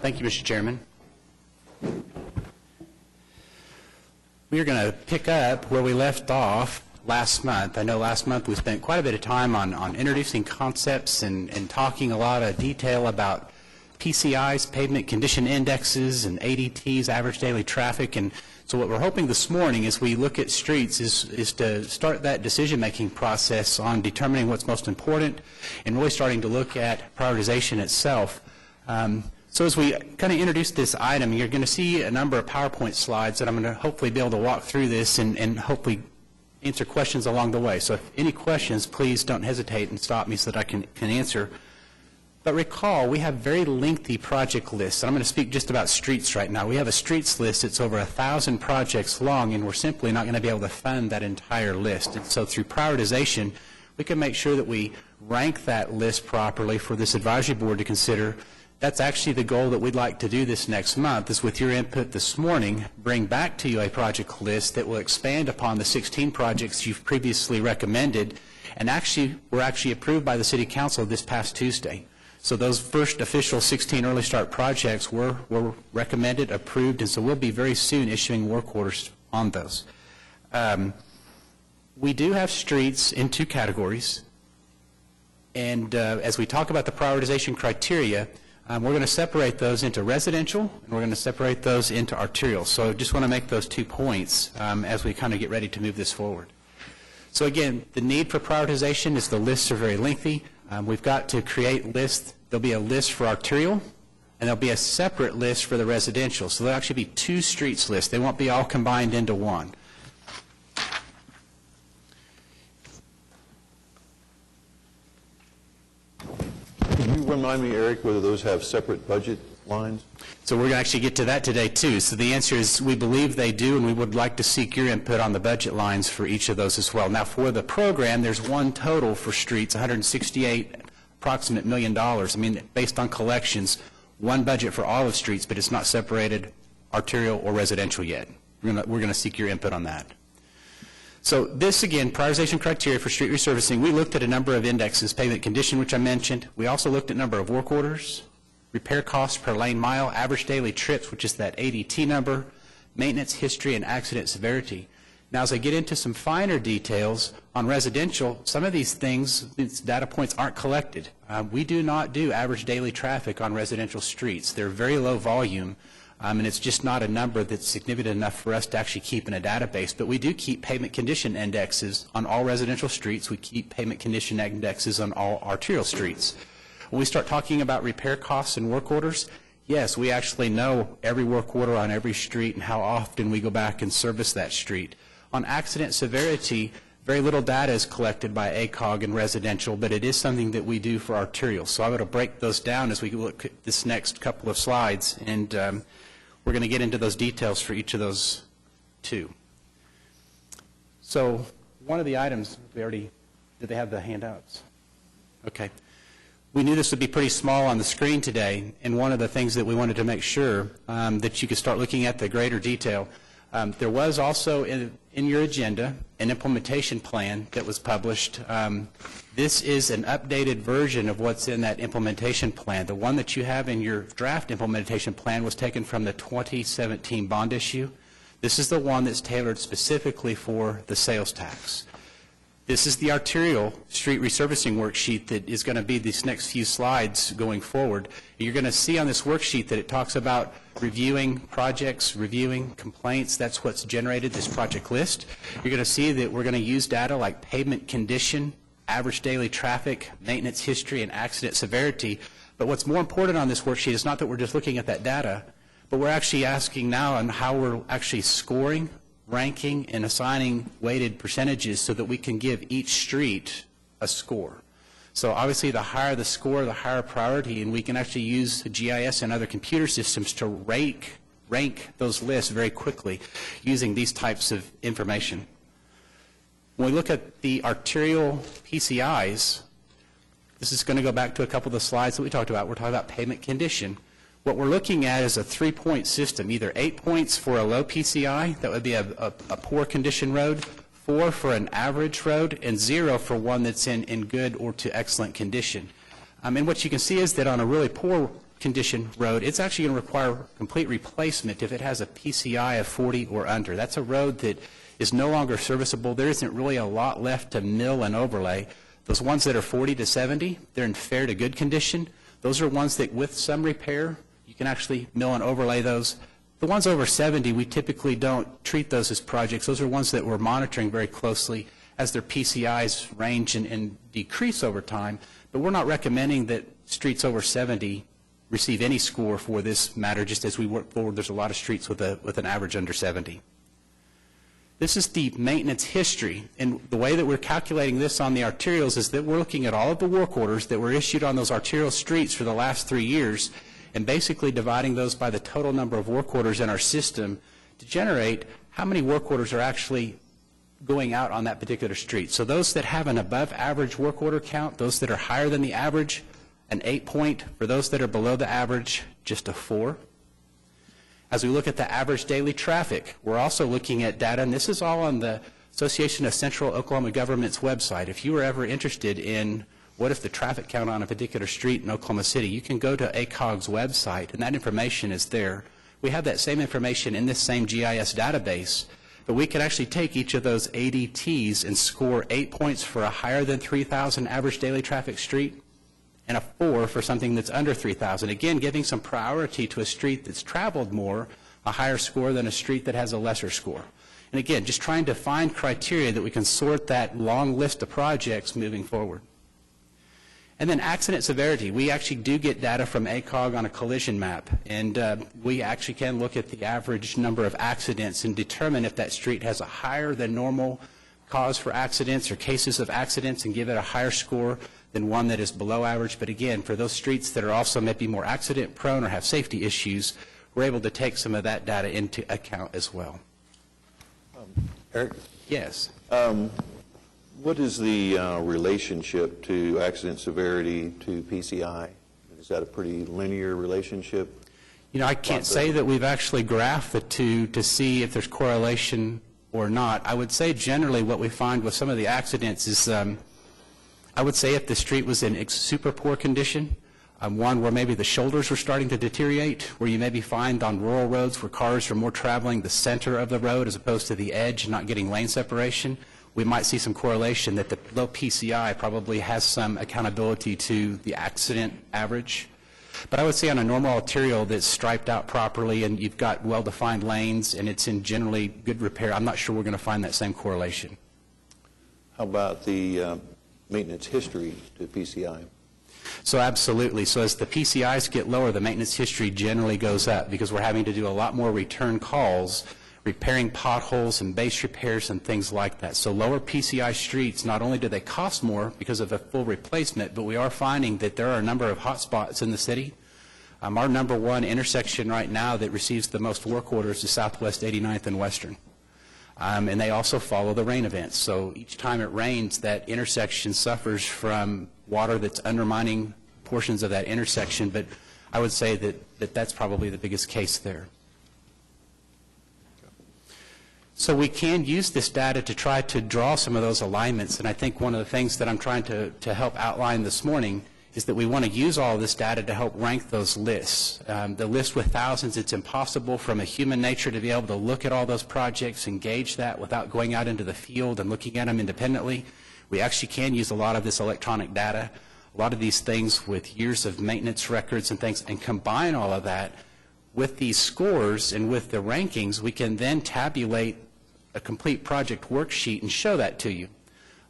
Thank you, Mr. Chairman. We are going to pick up where we left off last month. I know last month we spent quite a bit of time on introducing concepts and talking a lot of detail about PCIs, pavement condition indexes, and ADTs, average daily traffic. And so what we're hoping this morning as we look at streets is to start that decision-making process on determining what's most important and really starting to look at prioritization itself. So as we kind of introduce this item, you're going to see a number of PowerPoint slides that I'm going to hopefully be able to walk through this and hopefully answer questions along the way. So if any questions, please don't hesitate and stop me so that I can answer. But recall, we have very lengthy project lists. I'm going to speak just about streets right now. We have a streets list that's over 1,000 projects long, and we're simply not going to be able to fund that entire list. And so through prioritization, we can make sure that we rank that list properly for this advisory board to consider. That's actually the goal that we'd like to do this next month, is with your input this morning, bring back to you a project list that will expand upon the 16 projects you've previously recommended and were actually approved by the City Council this past Tuesday. So those first official 16 early start projects were recommended, approved, and so we'll be very soon issuing work orders on those. We do have streets in two categories, and as we talk about the prioritization criteria, we're going to separate those into residential, and we're going to separate those into arterial. So I just want to make those 2 points as we kind of get ready to move this forward. So again, the need for prioritization is the lists are very lengthy. We've got to create lists. There'll be a list for arterial, and there'll be a separate list for the residential. So there'll actually be 2 streets lists. They won't be all combined into one. Can you remind me, Eric, whether those have separate budget lines? So we're going to actually get to that today, too. So the answer is we believe they do, and we would like to seek your input on the budget lines for each of those as well. Now, for the program, there's one total for streets, $168 approximate $1 million. I mean, based on collections, one budget for all of streets, but it's not separated arterial or residential yet. We're going to seek your input on that. So this, again, prioritization criteria for street resurfacing, we looked at a number of indexes, pavement condition, which I mentioned. We also looked at number of work orders, repair costs per lane mile, average daily trips, which is that ADT number, maintenance history, and accident severity. Now, as I get into some finer details on residential, some of these things, these data points aren't collected. We do not do average daily traffic on residential streets. They're very low volume. And it's just not a number that's significant enough for us to actually keep in a database. But we do keep pavement condition indexes on all residential streets. We keep pavement condition indexes on all arterial streets. When we start talking about repair costs and work orders, yes, we actually know every work order on every street and how often we go back and service that street. On accident severity, very little data is collected by ACOG and residential, but it is something that we do for arterial. So I'm going to break those down as we look at this next couple of slides, and we're going to get into those details for each of those 2. So one of the items, did they have the handouts? Okay. We knew this would be pretty small on the screen today, and one of the things that we wanted to make sure that you could start looking at the greater detail. There was also in your agenda an implementation plan that was published. This is an updated version of what's in that implementation plan. The one that you have in your draft implementation plan was taken from the 2017 bond issue. This is the one that's tailored specifically for the sales tax. This is the arterial street resurfacing worksheet that is going to be these next few slides going forward. You're going to see on this worksheet that it talks about reviewing projects, reviewing complaints. That's what's generated this project list. You're going to see that we're going to use data like pavement condition, average daily traffic, maintenance history, and accident severity. But what's more important on this worksheet is not that we're just looking at that data, but we're actually asking now on how we're actually scoring, ranking, and assigning weighted percentages so that we can give each street a score. So obviously the higher the score, the higher priority, and we can actually use GIS and other computer systems to rank those lists very quickly using these types of information. When we look at the arterial PCIs, this is going to go back to a couple of the slides that we talked about. We're talking about pavement condition. What we're looking at is a 3-point system, either 8 points for a low PCI, that would be a poor condition road, 4 for an average road, and 0 for one that's in good or to excellent condition. And what you can see is that on a really poor condition road, it's actually going to require complete replacement if it has a PCI of 40 or under. That's a road that is no longer serviceable. There isn't really a lot left to mill and overlay. Those ones that are 40 to 70, they're in fair to good condition. Those are ones that with some repair, you can actually mill and overlay those. The ones over 70, we typically don't treat those as projects. Those are ones that we're monitoring very closely as their PCIs range and decrease over time. But we're not recommending that streets over 70 receive any score for this matter. Just as we work forward, there's a lot of streets with an average under 70. This is the maintenance history, and the way that we're calculating this on the arterials is that we're looking at all of the work orders that were issued on those arterial streets for the last 3 years and basically dividing those by the total number of work orders in our system to generate how many work orders are actually going out on that particular street. So those that have an above average work order count, those that are higher than the average, an 8-point. For those that are below the average, just a 4. As we look at the average daily traffic, we're also looking at data, and this is all on the Association of Central Oklahoma Government's website. If you were ever interested in what if the traffic count on a particular street in Oklahoma City, you can go to ACOG's website, and that information is there. We have that same information in this same GIS database, but we can actually take each of those ADTs and score 8 points for a higher than 3,000 average daily traffic street, and a 4 for something that's under 3,000. Again, giving some priority to a street that's traveled more, a higher score than a street that has a lesser score. And again, just trying to find criteria that we can sort that long list of projects moving forward. And then accident severity. We actually do get data from ACOG on a collision map, and we actually can look at the average number of accidents and determine if that street has a higher than normal cause for accidents or cases of accidents and give it a higher score than one that is below average. But again, for those streets that are also maybe more accident prone or have safety issues, we're able to take some of that data into account as well. Eric? Yes. What is the relationship to accident severity to PCI? Is that a pretty linear relationship? You know, I can't say that we've actually graphed the two to see if there's correlation or not. I would say generally what we find with some of the accidents is I would say if the street was in super poor condition, one where maybe the shoulders were starting to deteriorate, where you maybe find on rural roads where cars are more traveling the center of the road as opposed to the edge and not getting lane separation, we might see some correlation that the low PCI probably has some accountability to the accident average. But I would say on a normal arterial that's striped out properly and you've got well-defined lanes and it's in generally good repair, I'm not sure we're going to find that same correlation. How about the maintenance history to PCI? So absolutely. So as the PCIs get lower, the maintenance history generally goes up because we're having to do a lot more return calls, repairing potholes and base repairs and things like that. So lower PCI streets, not only do they cost more because of a full replacement, but we are finding that there are a number of hot spots in the city. Our number one intersection right now that receives the most work orders is Southwest 89th and Western. And they also follow the rain events. So each time it rains, that intersection suffers from water that's undermining portions of that intersection. But I would say that that's probably the biggest case there. So we can use this data to try to draw some of those alignments. And I think one of the things that I'm trying to help outline this morning is that we want to use all of this data to help rank those lists. The list with thousands, it's impossible from a human nature to be able to look at all those projects, engage that without going out into the field and looking at them independently. We actually can use a lot of this electronic data, a lot of these things with years of maintenance records and things, and combine all of that with these scores and with the rankings. We can then tabulate a complete project worksheet and show that to you.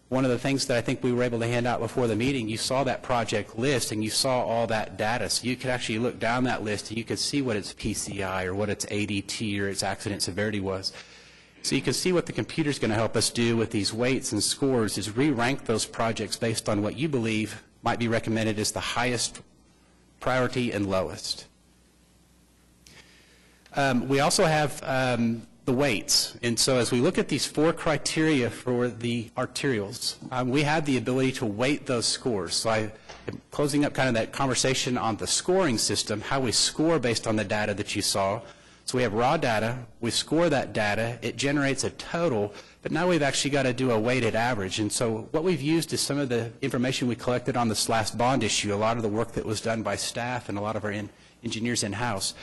One of the things that I think we were able to hand out before the meeting, you saw that project list and you saw all that data. So you could actually look down that list and you could see what its PCI or what its ADT or its accident severity was. So you can see what the computer's going to help us do with these weights and scores is re-rank those projects based on what you believe might be recommended as the highest priority and lowest. We also have the weights. And so as we look at these 4 criteria for the arterials, we have the ability to weight those scores. So I am closing up kind of that conversation on the scoring system, how we score based on the data that you saw. So we have raw data, we score that data, it generates a total, but now we've actually got to do a weighted average. And so what we've used is some of the information we collected on this last bond issue, a lot of the work that was done by staff and a lot of our engineers in-house.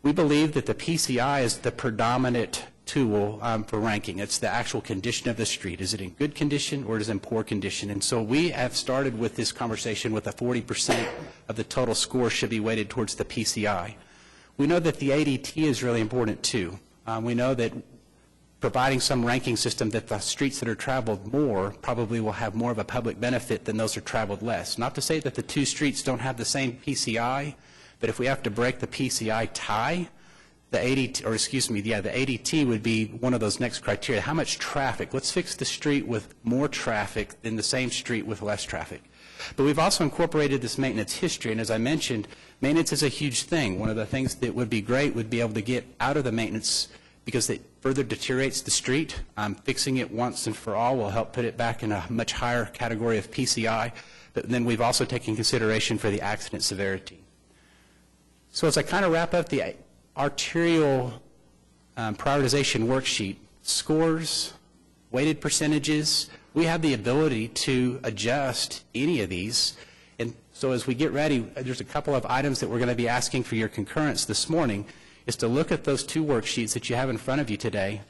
We believe that the PCI is the predominant tool for ranking. It's the actual condition of the street. Is it in good condition or is it in poor condition? And so we have started with this conversation with a 40% of the total score should be weighted towards the PCI. We know that the ADT is really important too. We know that providing some ranking system that the streets that are traveled more probably will have more of a public benefit than those that are traveled less. Not to say that the two streets don't have the same PCI, but if we have to break the PCI tie, the ADT would be one of those next criteria. How much traffic? Let's fix the street with more traffic than the same street with less traffic. But we've also incorporated this maintenance history, and as I mentioned, maintenance is a huge thing. One of the things that would be great would be able to get out of the maintenance because it further deteriorates the street. Fixing it once and for all will help put it back in a much higher category of PCI, but then we've also taken consideration for the accident severity. So as I kind of wrap up the arterial prioritization worksheet, scores, weighted percentages, we have the ability to adjust any of these. And so as we get ready, there's a couple of items that we're going to be asking for your concurrence this morning, is to look at those two worksheets that you have in front of you today,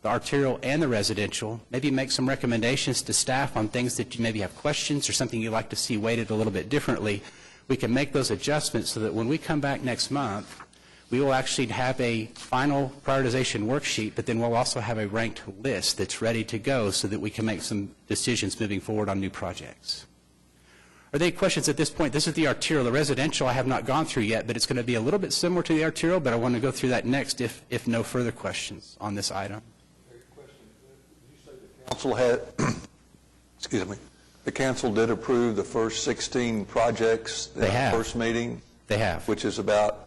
the arterial and the residential, maybe make some recommendations to staff on things that you maybe have questions or something you'd like to see weighted a little bit differently. We can make those adjustments so that when we come back next month, we will actually have a final prioritization worksheet, but then we'll also have a ranked list that's ready to go so that we can make some decisions moving forward on new projects. Are there any questions at this point? This is the arterial. The residential I have not gone through yet, but it's going to be a little bit similar to the arterial, but I want to go through that next if no further questions on this item. Council had, excuse me, the council did approve the first 16 projects in the first meeting? They have. Which is about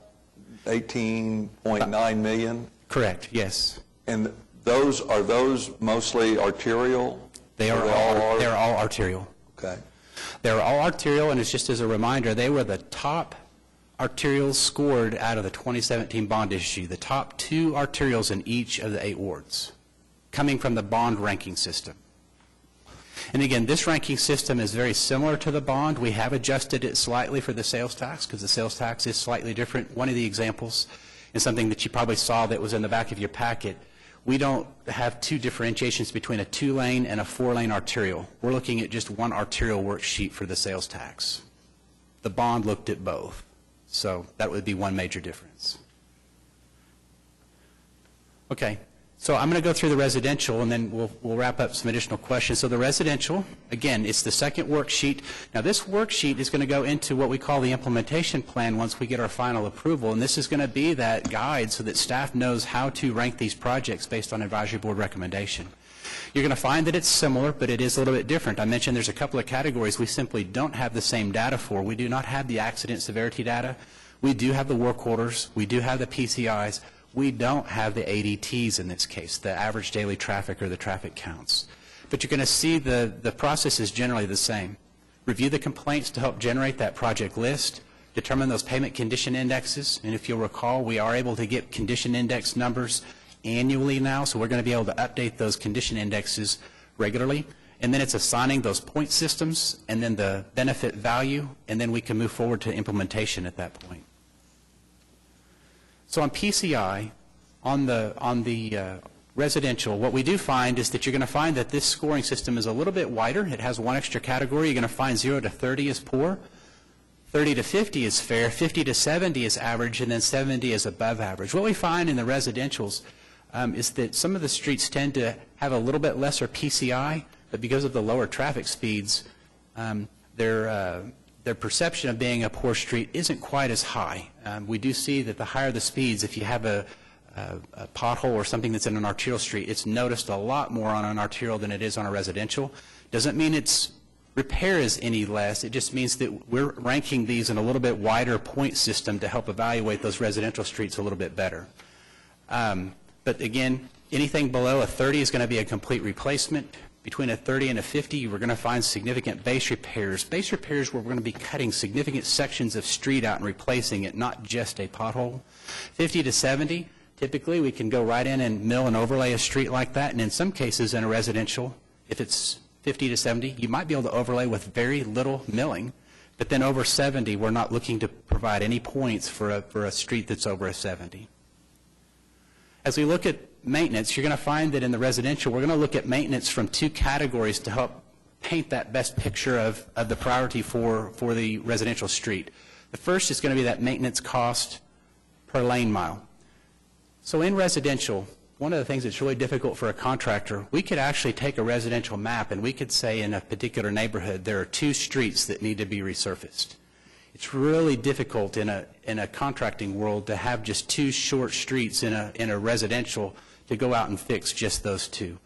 18.9 million? Correct, yes. And are those mostly arterial? They are all arterial. Okay. They're all arterial, and it's just as a reminder, they were the top arterials scored out of the 2017 bond issue, the top two arterials in each of the 8 wards, coming from the bond ranking system. And again, this ranking system is very similar to the bond. We have adjusted it slightly for the sales tax because the sales tax is slightly different. One of the examples is something that you probably saw that was in the back of your packet. We don't have two differentiations between a 2-lane and a 4-lane arterial. We're looking at just one arterial worksheet for the sales tax. The bond looked at both. So that would be one major difference. Okay. So I'm going to go through the residential, and then we'll wrap up some additional questions. So the residential, again, it's the second worksheet. Now this worksheet is going to go into what we call the implementation plan once we get our final approval, and this is going to be that guide so that staff knows how to rank these projects based on advisory board recommendation. You're going to find that it's similar, but it is a little bit different. I mentioned there's a couple of categories we simply don't have the same data for. We do not have the accident severity data. We do have the work orders. We do have the PCIs. We don't have the ADTs in this case, the average daily traffic or the traffic counts. But you're going to see the process is generally the same. Review the complaints to help generate that project list, determine those payment condition indexes, and if you'll recall, we are able to get condition index numbers annually now, so we're going to be able to update those condition indexes regularly. And then it's assigning those point systems and then the benefit value, and then we can move forward to implementation at that point. So on PCI, on the residential, what we do find is that you're going to find that this scoring system is a little bit wider. It has one extra category. You're going to find 0 to 30 is poor, 30 to 50 is fair, 50 to 70 is average, and then 70 is above average. What we find in the residentials is that some of the streets tend to have a little bit lesser PCI, but because of the lower traffic speeds, their perception of being a poor street isn't quite as high. We do see that the higher the speeds, if you have a pothole or something that's in an arterial street, it's noticed a lot more on an arterial than it is on a residential. Doesn't mean its repair is any less. It just means that we're ranking these in a little bit wider point system to help evaluate those residential streets a little bit better. But again, anything below a 30 is going to be a complete replacement. Between a 30 and a 50, we're going to find significant base repairs. Base repairs where we're going to be cutting significant sections of street out and replacing it, not just a pothole. 50 to 70 Typically, we can go right in and mill and overlay a street like that, and in some cases in a residential, if it's 50 to 70, you might be able to overlay with very little milling, but then over 70, we're not looking to provide any points for a street that's over a 70. As we look at maintenance, you're going to find that in the residential, we're going to look at maintenance from two categories to help paint that best picture of the priority for the residential street. The first is going to be that maintenance cost per lane mile. So in residential, one of the things that's really difficult for a contractor, we could actually take a residential map and we could say in a particular neighborhood there are 2 streets that need to be resurfaced. It's really difficult in a contracting world to have just 2 short streets in a residential to go out and fix just those 2.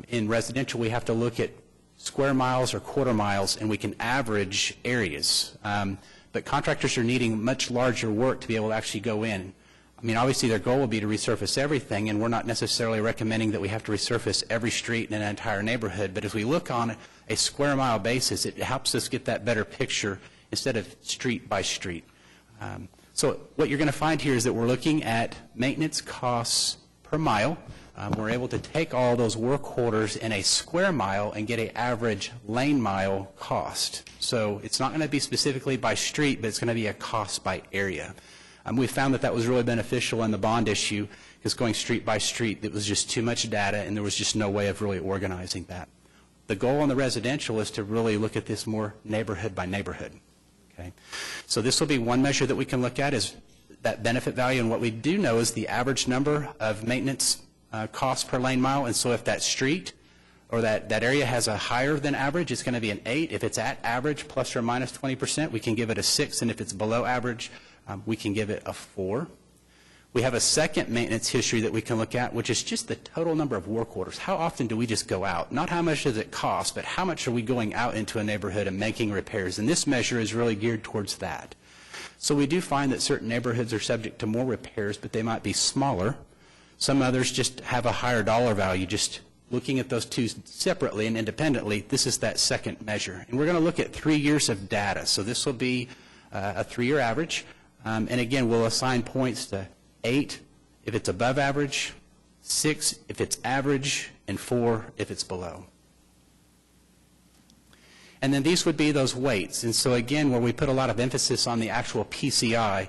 In residential, we have to look at square miles or quarter miles, and we can average areas. But contractors are needing much larger work to be able to actually go in. I mean, obviously their goal will be to resurface everything, and we're not necessarily recommending that we have to resurface every street in an entire neighborhood, but as we look on a square mile basis, it helps us get that better picture instead of street by street. So what you're going to find here is that we're looking at maintenance costs per mile. We're able to take all those work orders in a square mile and get an average lane mile cost. So it's not going to be specifically by street, but it's going to be a cost by area. We found that was really beneficial in the bond issue, because going street by street, it was just too much data, and there was just no way of really organizing that. The goal on the residential is to really look at this more neighborhood by neighborhood. Okay? So this will be one measure that we can look at, is that benefit value, and what we do know is the average number of maintenance costs per lane mile, and so if that street or that area has a higher than average, it's going to be an 8. If it's at average plus or minus 20%, we can give it a 6, and if it's below average, we can give it a 4. We have a second maintenance history that we can look at, which is just the total number of work orders. How often do we just go out? Not how much does it cost, but how much are we going out into a neighborhood and making repairs? And this measure is really geared towards that. So we do find that certain neighborhoods are subject to more repairs, but they might be smaller. Some others just have a higher dollar value. Just looking at those two separately and independently, this is that second measure. And we're going to look at 3 years of data. So this will be a 3-year average. And again, we'll assign points to 8 if it's above average, 6 if it's average, and 4 if it's below. And then these would be those weights. And so again, where we put a lot of emphasis on the actual PCI,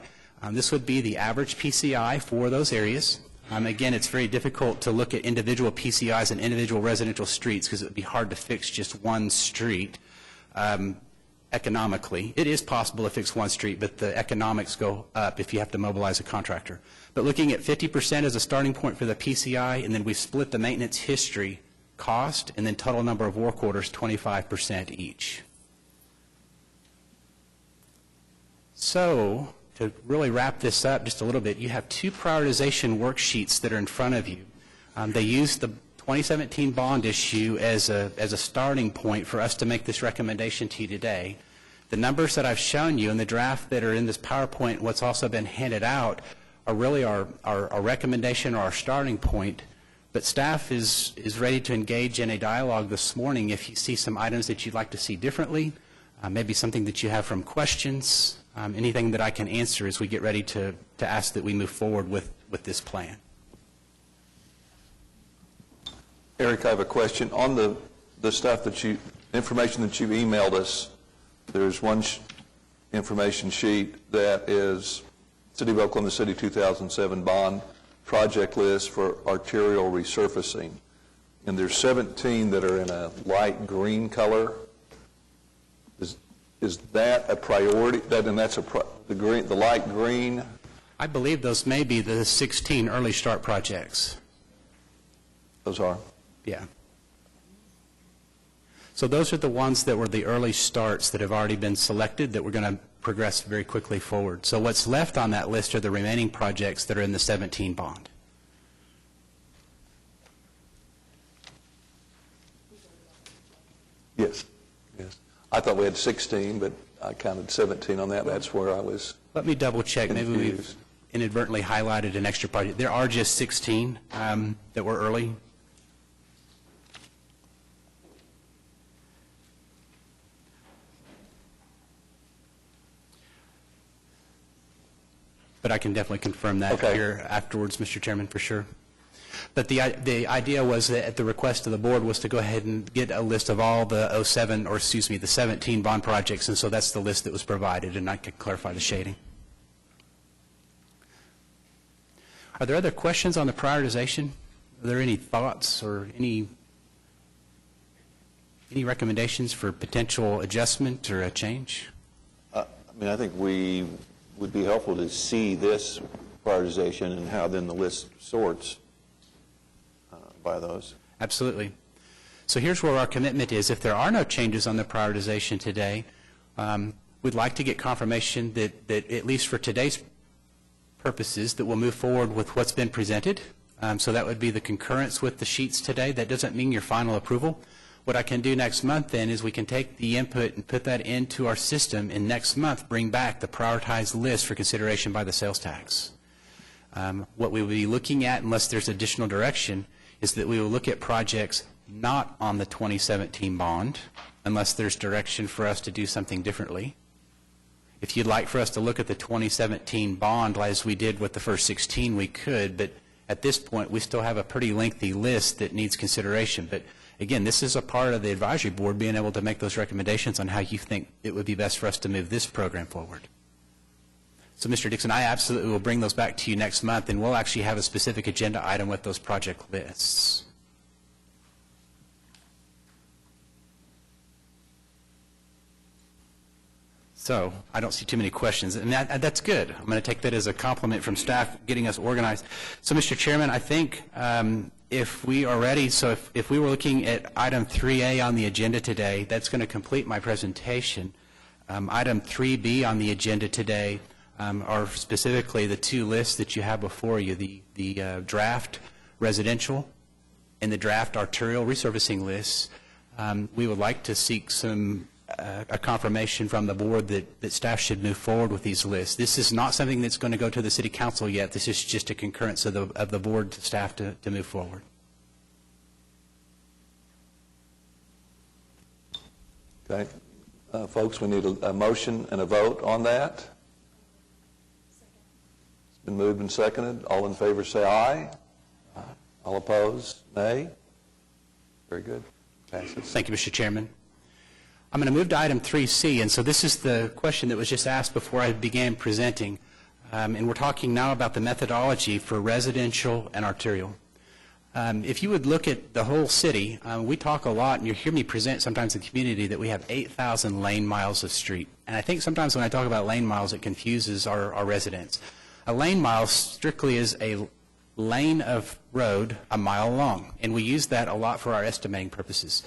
this would be the average PCI for those areas. Again, it's very difficult to look at individual PCIs and individual residential streets because it would be hard to fix just one street. Economically. It is possible to fix one street, but the economics go up if you have to mobilize a contractor. But looking at 50% as a starting point for the PCI, and then we split the maintenance history cost, and then total number of work orders, 25% each. So, to really wrap this up just a little bit, you have 2 prioritization worksheets that are in front of you. They use the 2017 bond issue as a starting point for us to make this recommendation to you today. The numbers that I've shown you in the draft that are in this PowerPoint, what's also been handed out, are really our recommendation or our starting point. But staff is ready to engage in a dialogue this morning if you see some items that you'd like to see differently, maybe something that you have from questions, anything that I can answer as we get ready to ask that we move forward with this plan. Eric, I have a question. On the stuff information that you emailed us, there's one information sheet that is City of Oklahoma City 2007 bond project list for arterial resurfacing. And there's 17 that are in a light green color. Is that a priority? That's the light green? I believe those may be the 16 early start projects. Those are? Yeah. So those are the ones that were the early starts that have already been selected that we're going to progress very quickly forward. So what's left on that list are the remaining projects that are in the 17 bond. Yes. Yes. I thought we had 16, but I counted 17 on that. That's where I was. Let me double check. Confused. Maybe we've inadvertently highlighted an extra project. There are just 16 that were early. But I can definitely confirm that Okay. here afterwards, Mr. Chairman, for sure. But the idea was that at the request of the board was to go ahead and get a list of all the 17 bond projects, and so that's the list that was provided, and I can clarify the shading. Are there other questions on the prioritization? Are there any thoughts or any recommendations for potential adjustment or a change? I mean, I think we would be helpful to see this prioritization and how then the list sorts by those. Absolutely. So here's where our commitment is. If there are no changes on the prioritization today, we'd like to get confirmation that at least for today's purposes, that we'll move forward with what's been presented. So that would be the concurrence with the sheets today. That doesn't mean your final approval. What I can do next month then is we can take the input and put that into our system, and next month bring back the prioritized list for consideration by the sales tax. What we will be looking at, unless there's additional direction, is that we will look at projects not on the 2017 bond, unless there's direction for us to do something differently. If you'd like for us to look at the 2017 bond as we did with the first 16, we could, but at this point, we still have a pretty lengthy list that needs consideration. But again, this is a part of the advisory board being able to make those recommendations on how you think it would be best for us to move this program forward. So, Mr. Dixon, I absolutely will bring those back to you next month, and we'll actually have a specific agenda item with those project lists. So I don't see too many questions, and that's good. I'm going to take that as a compliment from staff getting us organized. So, Mr. Chairman, I think if we are ready, so if we were looking at item 3A on the agenda today, that's going to complete my presentation. Item 3B on the agenda today are specifically the two lists that you have before you, the draft residential and the draft arterial resurfacing lists. We would like to seek some a confirmation from the board that staff should move forward with these lists. This is not something that's going to go to the city council yet. This is just a concurrence of the board to staff to move forward. Okay. Folks, we need a motion and a vote on that. It's been moved and seconded. All in favor say aye. All opposed, nay. Very good. Passes. Thank you, Mr. Chairman. I'm going to move to item 3C, and so this is the question that was just asked before I began presenting. And we're talking now about the methodology for residential and arterial. If you would look at the whole city, we talk a lot, and you hear me present sometimes in the community that we have 8,000 lane miles of street. And I think sometimes when I talk about lane miles, it confuses our residents. A lane mile strictly is a lane of road a mile long, and we use that a lot for our estimating purposes.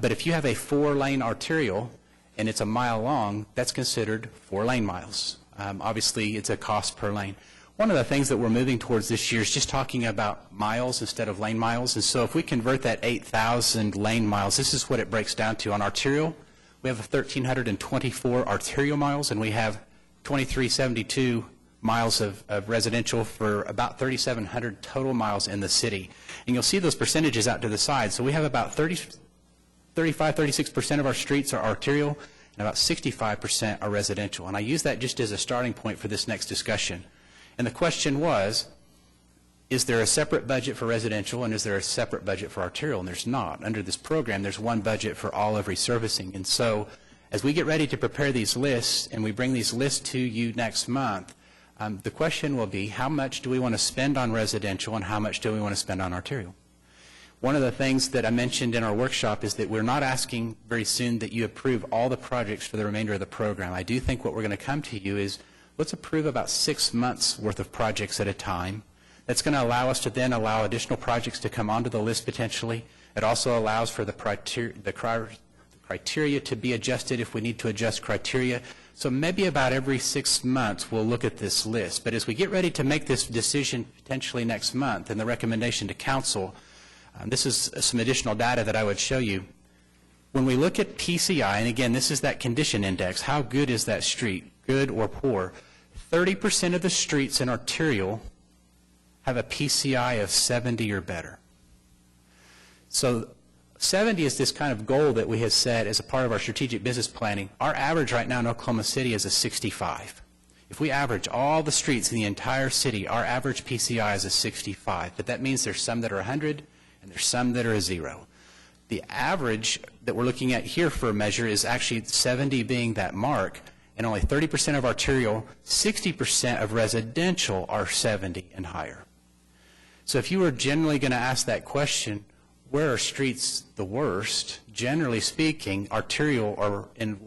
But if you have a 4-lane arterial and it's a mile long, that's considered 4 lane miles. Obviously, it's a cost per lane. One of the things that we're moving towards this year is just talking about miles instead of lane miles. And so if we convert that 8,000 lane miles, this is what it breaks down to. On arterial, we have 1,324 arterial miles, and we have 2,372 miles of residential for about 3,700 total miles in the city. And you'll see those percentages out to the side. So we have about 36% of our streets are arterial, and about 65% are residential. And I use that just as a starting point for this next discussion. And the question was, is there a separate budget for residential, and is there a separate budget for arterial? And there's not. Under this program, there's one budget for all of resurfacing. And so as we get ready to prepare these lists, and we bring these lists to you next month, the question will be, how much do we want to spend on residential, and how much do we want to spend on arterial? One of the things that I mentioned in our workshop is that we're not asking very soon that you approve all the projects for the remainder of the program. I do think what we're going to come to you is, let's approve about 6 months worth of projects at a time. That's going to allow us to then allow additional projects to come onto the list potentially. It also allows for the criteria to be adjusted if we need to adjust criteria. So maybe about every 6 months we'll look at this list. But as we get ready to make this decision potentially next month and the recommendation to council, this is some additional data that I would show you. When we look at PCI, and again, this is that condition index, how good is that street, good or poor? 30% of the streets in arterial have a PCI of 70 or better. So 70 is this kind of goal that we have set as a part of our strategic business planning. Our average right now in Oklahoma City is a 65. If we average all the streets in the entire city, our average PCI is a 65, but that means there's some that are 100 and there's some that are a 0. The average that we're looking at here for a measure is actually 70 being that mark, and only 30% of arterial, 60% of residential are 70 and higher. So if you were generally going to ask that question, where are streets the worst? Generally speaking, arterial are in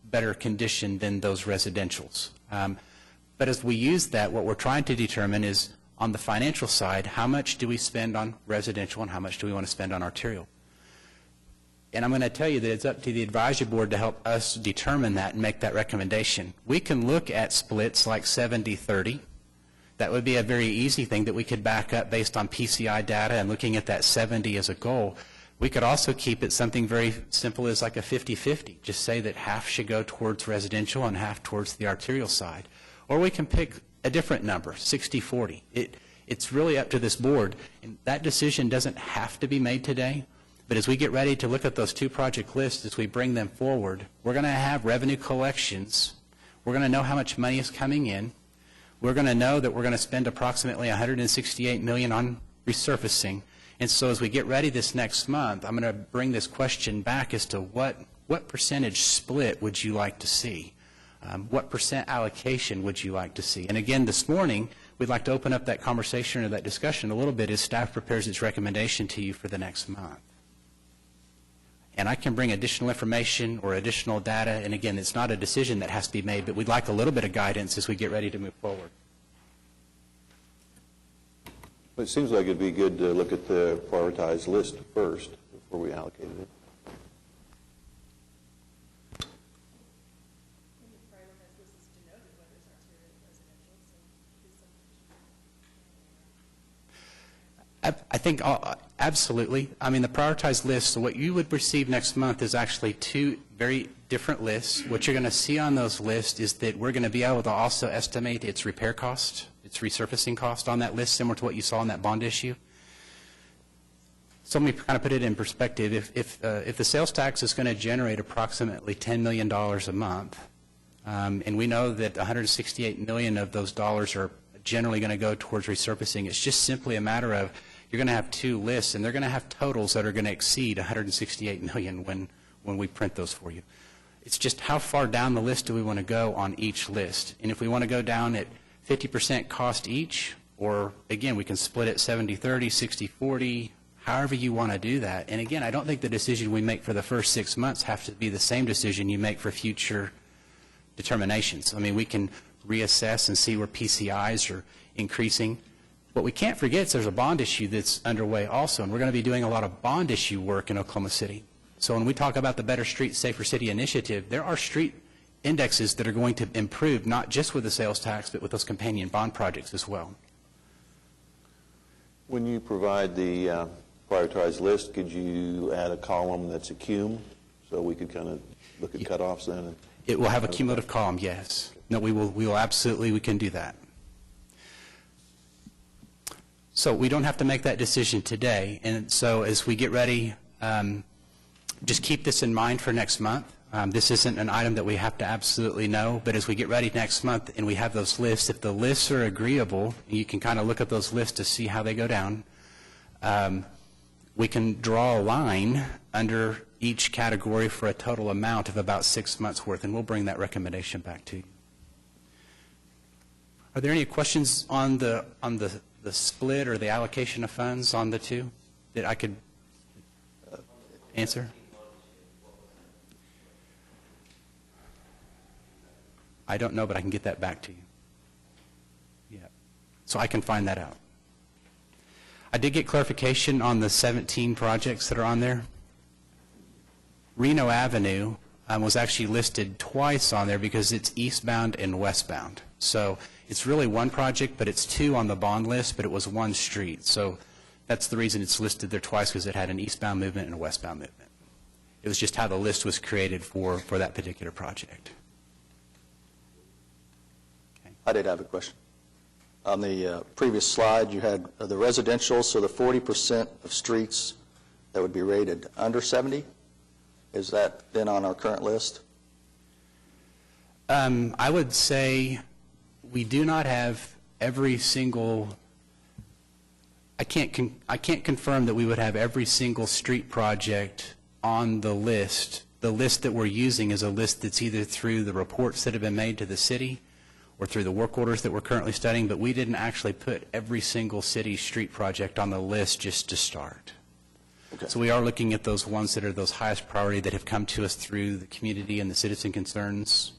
better condition than those residentials. But as we use that, what we're trying to determine is, on the financial side, how much do we spend on residential and how much do we want to spend on arterial? And I'm going to tell you that it's up to the advisory board to help us determine that and make that recommendation. We can look at splits like 70-30. That would be a very easy thing that we could back up based on PCI data and looking at that 70 as a goal. We could also keep it something very simple as like a 50-50. Just say that half should go towards residential and half towards the arterial side. Or we can pick a different number, 60-40. It's really up to this board. And that decision doesn't have to be made today. But as we get ready to look at those two project lists, as we bring them forward, we're going to have revenue collections. We're going to know how much money is coming in. We're going to know that we're going to spend approximately $168 million on resurfacing. And so as we get ready this next month, I'm going to bring this question back as to what percentage split would you like to see? What percent allocation would you like to see? And again, this morning, we'd like to open up that conversation or that discussion a little bit as staff prepares its recommendation to you for the next month. And I can bring additional information or additional data, and again, it's not a decision that has to be made, but we'd like a little bit of guidance as we get ready to move forward. Well, it seems like it'd be good to look at the prioritized list first before we allocated it. I think absolutely. I mean, the prioritized list, so what you would receive next month is actually two very different lists. What you're going to see on those lists is that we're going to be able to also estimate its repair cost, its resurfacing cost on that list, similar to what you saw in that bond issue. So let me kind of put it in perspective. If the sales tax is going to generate approximately $10 million a month, and we know that $168 million of those dollars are generally going to go towards resurfacing, it's just simply a matter of you're going to have two lists, and they're going to have totals that are going to exceed $168 million when we print those for you. It's just how far down the list do we want to go on each list. And if we want to go down at 50% cost each, or again, we can split it 70-30, 60-40, however you want to do that. And again, I don't think the decision we make for the first 6 months have to be the same decision you make for future determinations. I mean, we can reassess and see where PCIs are increasing. What we can't forget is there's a bond issue that's underway also, and we're going to be doing a lot of bond issue work in Oklahoma City. So when we talk about the Better Street, Safer City initiative, there are street indexes that are going to improve, not just with the sales tax, but with those companion bond projects as well. When you provide the prioritized list, could you add a column that's a cum, so we could kind of look at cutoffs then? It will have a cumulative column, yes. No, we will absolutely, we can do that. So we don't have to make that decision today. And so as we get ready, just keep this in mind for next month. This isn't an item that we have to absolutely know, but as we get ready next month and we have those lists, if the lists are agreeable, you can kind of look at those lists to see how they go down. We can draw a line under each category for a total amount of about 6 months' worth, and we'll bring that recommendation back to you. Are there any questions on the split or the allocation of funds on the two that I could answer? I don't know, but I can get that back to you. Yeah. So I can find that out. I did get clarification on the 17 projects that are on there. Reno Avenue was actually listed twice on there because it's eastbound and westbound. So it's really one project, but it's two on the bond list, but it was one street. So that's the reason it's listed there twice, because it had an eastbound movement and a westbound movement. It was just how the list was created for that particular project. Okay. I did have a question. On the previous slide, you had the residential, so the 40% of streets that would be rated under 70. Is that then on our current list? I would say We do not have every single, I can't confirm that we would have every single street project on the list. The list that we're using is a list that's either through the reports that have been made to the city or through the work orders that we're currently studying, but we didn't actually put every single city street project on the list just to start. Okay. So we are looking at those ones that are those highest priority that have come to us through the community and the citizen concerns.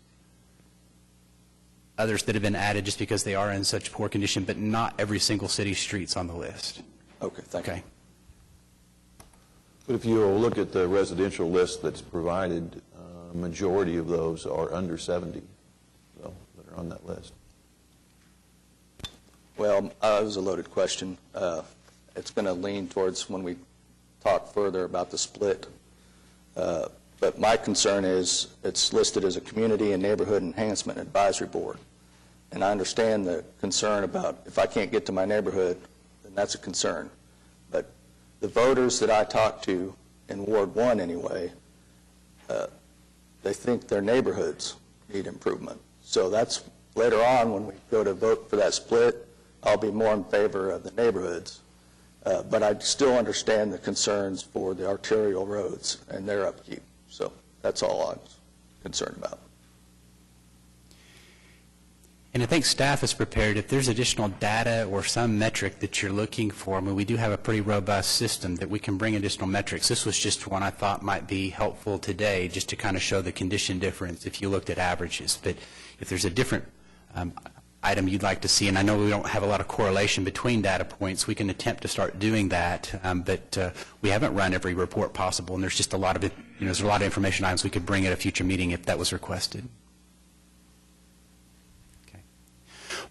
Others that have been added just because they are in such poor condition, but not every single city street's on the list. Okay, thank you. Okay. But if you'll look at the residential list that's provided, majority of those are under 70, so, that are on that list. Well, it was a loaded question. It's going to lean towards when we talk further about the split. But my concern is it's listed as a Community and Neighborhood Enhancement Advisory Board. And I understand the concern about if I can't get to my neighborhood, then that's a concern. But the voters that I talk to in Ward 1 anyway, they think their neighborhoods need improvement. So that's later on when we go to vote for that split, I'll be more in favor of the neighborhoods. But I still understand the concerns for the arterial roads and their upkeep. So that's all I'm concerned about. And I think staff is prepared, if there's additional data or some metric that you're looking for, I mean, we do have a pretty robust system that we can bring additional metrics. This was just one I thought might be helpful today, just to kind of show the condition difference if you looked at averages. But if there's a different item you'd like to see, and I know we don't have a lot of correlation between data points, we can attempt to start doing that, but we haven't run every report possible, and there's just a lot of it, there's a lot of information items we could bring at a future meeting if that was requested. Okay.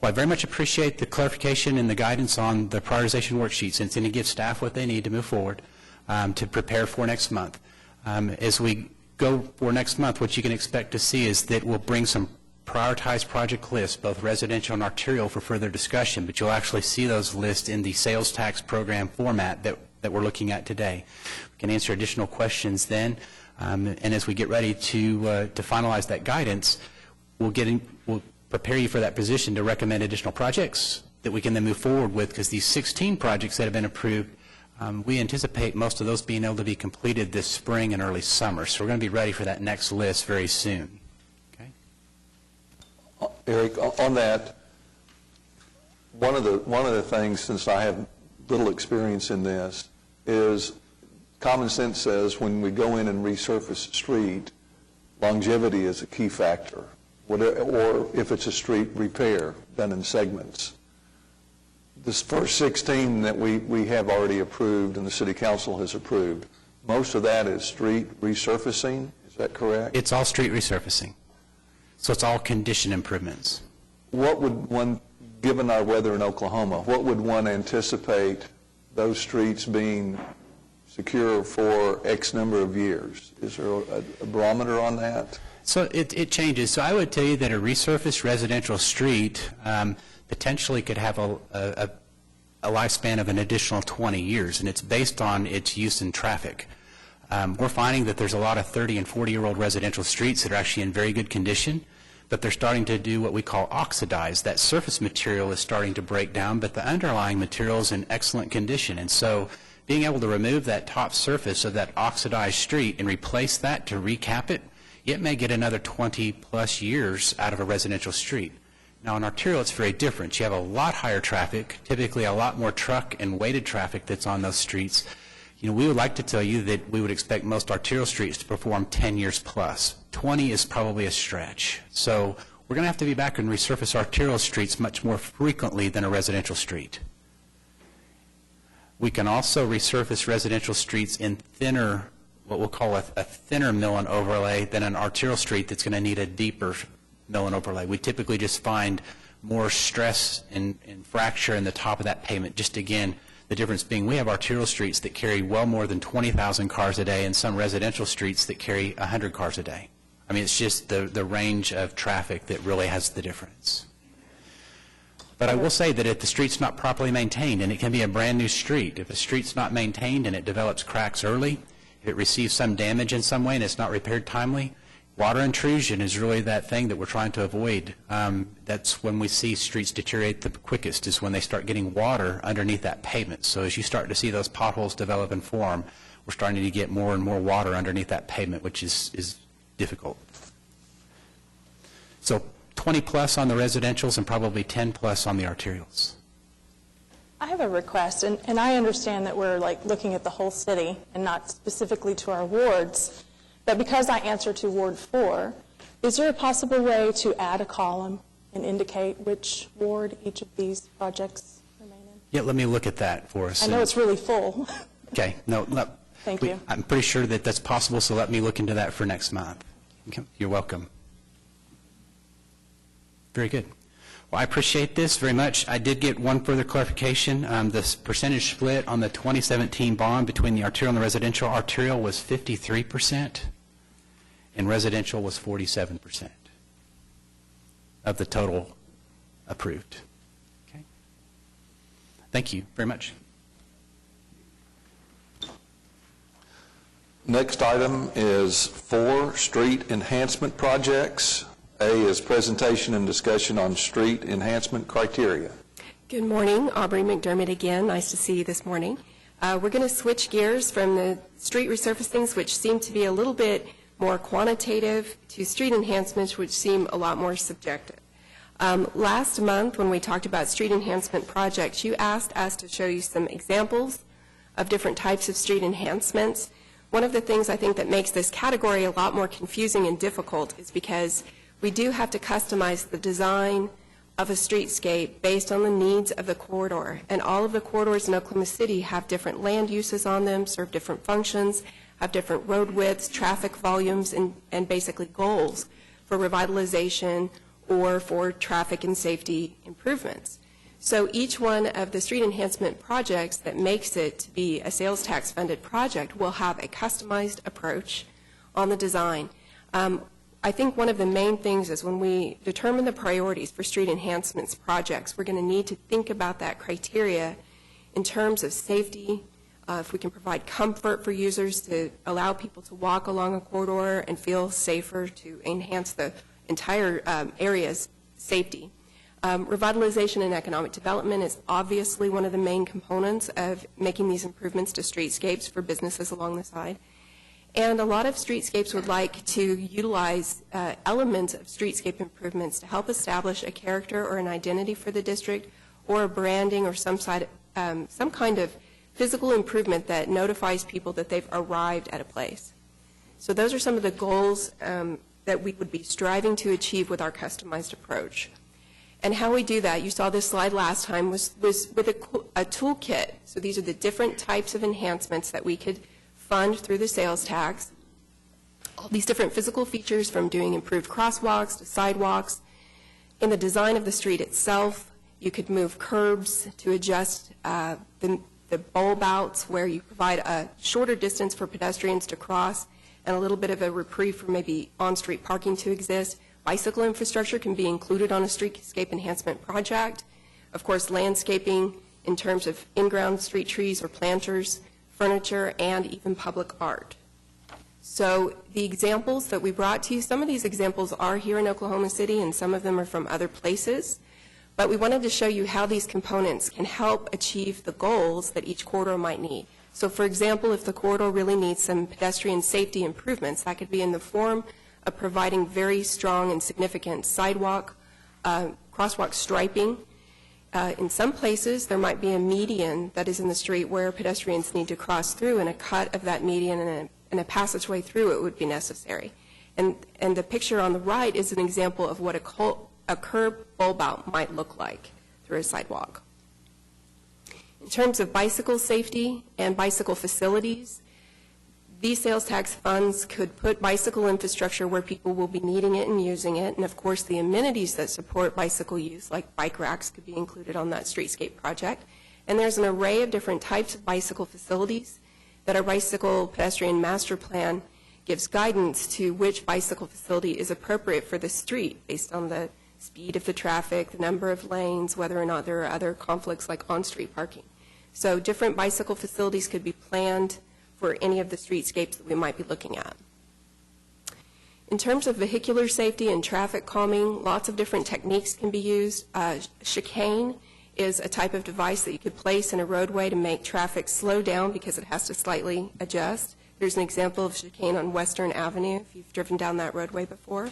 Well, I very much appreciate the clarification and the guidance on the prioritization worksheets, and it's going to give staff what they need to move forward to prepare for next month. As we go for next month, what you can expect to see is that we'll bring some prioritized project lists, both residential and arterial, for further discussion, but you'll actually see those lists in the sales tax program format that we're looking at today. We can answer additional questions then, and as we get ready to finalize that guidance, we'll prepare you for that position to recommend additional projects that we can then move forward with, because these 16 projects that have been approved, we anticipate most of those being able to be completed this spring and early summer, so we're going to be ready for that next list very soon. Eric, on that, one of the things, since I have little experience in this, is common sense says when we go in and resurface a street, longevity is a key factor, or if it's a street repair done in segments. This first 16 that we have already approved and the City Council has approved, most of that is street resurfacing, is that correct? It's all street resurfacing. So it's all condition improvements. What would one, given our weather in Oklahoma, what would one anticipate those streets being secure for X number of years? Is there a barometer on that? So it changes. So I would tell you that a resurfaced residential street potentially could have a lifespan of an additional 20 years, and it's based on its use in traffic. We're finding that there's a lot of 30 and 40-year-old residential streets that are actually in very good condition, but they're starting to do what we call oxidize. That surface material is starting to break down, but the underlying material is in excellent condition. And so being able to remove that top surface of that oxidized street and replace that to recap it, it may get another 20-plus years out of a residential street. Now, in arterial, it's very different. You have a lot higher traffic, typically a lot more truck and weighted traffic that's on those streets. We would like to tell you that we would expect most arterial streets to perform 10 years plus. 20 is probably a stretch. So we're going to have to be back and resurface arterial streets much more frequently than a residential street. We can also resurface residential streets in thinner, what we'll call a thinner mill and overlay than an arterial street that's going to need a deeper mill and overlay. We typically just find more stress and fracture in the top of that pavement. Just again, the difference being we have arterial streets that carry well more than 20,000 cars a day and some residential streets that carry 100 cars a day. I mean, it's just the range of traffic that really has the difference. But I will say that if the street's not properly maintained, and it can be a brand new street, if a street's not maintained and it develops cracks early, if it receives some damage in some way and it's not repaired timely, Water intrusion is really that thing that we're trying to avoid. That's when we see streets deteriorate the quickest, is when they start getting water underneath that pavement. So as you start to see those potholes develop and form, we're starting to get more and more water underneath that pavement, which is difficult. So 20 plus on the residentials and probably 10 plus on the arterials. I have a request, and I understand that we're like looking at the whole city and not specifically to our wards, but because I answer to Ward 4, is there a possible way to add a column and indicate which ward each of these projects remain in? Yeah, let me look at that for us. I know it's really full. Okay, no, Thank you. I'm pretty sure that that's possible, so let me look into that for next month. Okay, you're welcome. Very good. Well, I appreciate this very much. I did get one further clarification. The percentage split on the 2017 bond between the arterial and the residential. Arterial was 53%, and residential was 47% of the total approved. Okay. Thank you very much. Next item is 4 street enhancement projects. A is presentation and discussion on street enhancement criteria. Good morning, Aubrey McDermott again. Nice to see you this morning. We're going to switch gears from the street resurfacings, which seem to be a little bit more quantitative, to street enhancements, which seem a lot more subjective. Last month, when we talked about street enhancement projects, you asked us to show you some examples of different types of street enhancements. One of the things I think that makes this category a lot more confusing and difficult is because we do have to customize the design of a streetscape based on the needs of the corridor. And all of the corridors in Oklahoma City have different land uses on them, serve different functions, have different road widths, traffic volumes, and basically goals for revitalization or for traffic and safety improvements. So each one of the street enhancement projects that makes it to be a sales tax funded project will have a customized approach on the design. I think one of the main things is when we determine the priorities for street enhancements projects, we're going to need to think about that criteria in terms of safety, if we can provide comfort for users to allow people to walk along a corridor and feel safer, to enhance the entire area's safety. Revitalization and economic development is obviously one of the main components of making these improvements to streetscapes for businesses along the side. And a lot of streetscapes would like to utilize elements of streetscape improvements to help establish a character or an identity for the district, or a branding or some kind of physical improvement that notifies people that they've arrived at a place. So those are some of the goals that we would be striving to achieve with our customized approach. And how we do that, you saw this slide last time, was with a toolkit. So these are the different types of enhancements that we could fund through the sales tax. All these different physical features, from doing improved crosswalks to sidewalks. In the design of the street itself, you could move curbs to adjust the bulb outs, where you provide a shorter distance for pedestrians to cross and a little bit of a reprieve for maybe on-street parking to exist. Bicycle infrastructure can be included on a streetscape enhancement project. Of course, landscaping in terms of in-ground street trees or planters, furniture, and even public art. So the examples that we brought to you, some of these examples are here in Oklahoma City and some of them are from other places, but we wanted to show you how these components can help achieve the goals that each corridor might need. So for example, if the corridor really needs some pedestrian safety improvements, that could be in the form of providing very strong and significant sidewalk, crosswalk striping. In some places, there might be a median that is in the street where pedestrians need to cross through, and a cut of that median and a passageway through it would be necessary. And the picture on the right is an example of what a curb bulb out might look like through a sidewalk. In terms of bicycle safety and bicycle facilities, these sales tax funds could put bicycle infrastructure where people will be needing it and using it, and of course the amenities that support bicycle use, like bike racks, could be included on that streetscape project. And there's an array of different types of bicycle facilities that our bicycle pedestrian master plan gives guidance to which bicycle facility is appropriate for the street based on the speed of the traffic, the number of lanes, whether or not there are other conflicts like on-street parking. So different bicycle facilities could be planned for any of the streetscapes that we might be looking at. In terms of vehicular safety and traffic calming, lots of different techniques can be used. Chicane is a type of device that you could place in a roadway to make traffic slow down because it has to slightly adjust. There's an example of chicane on Western Avenue, if you've driven down that roadway before.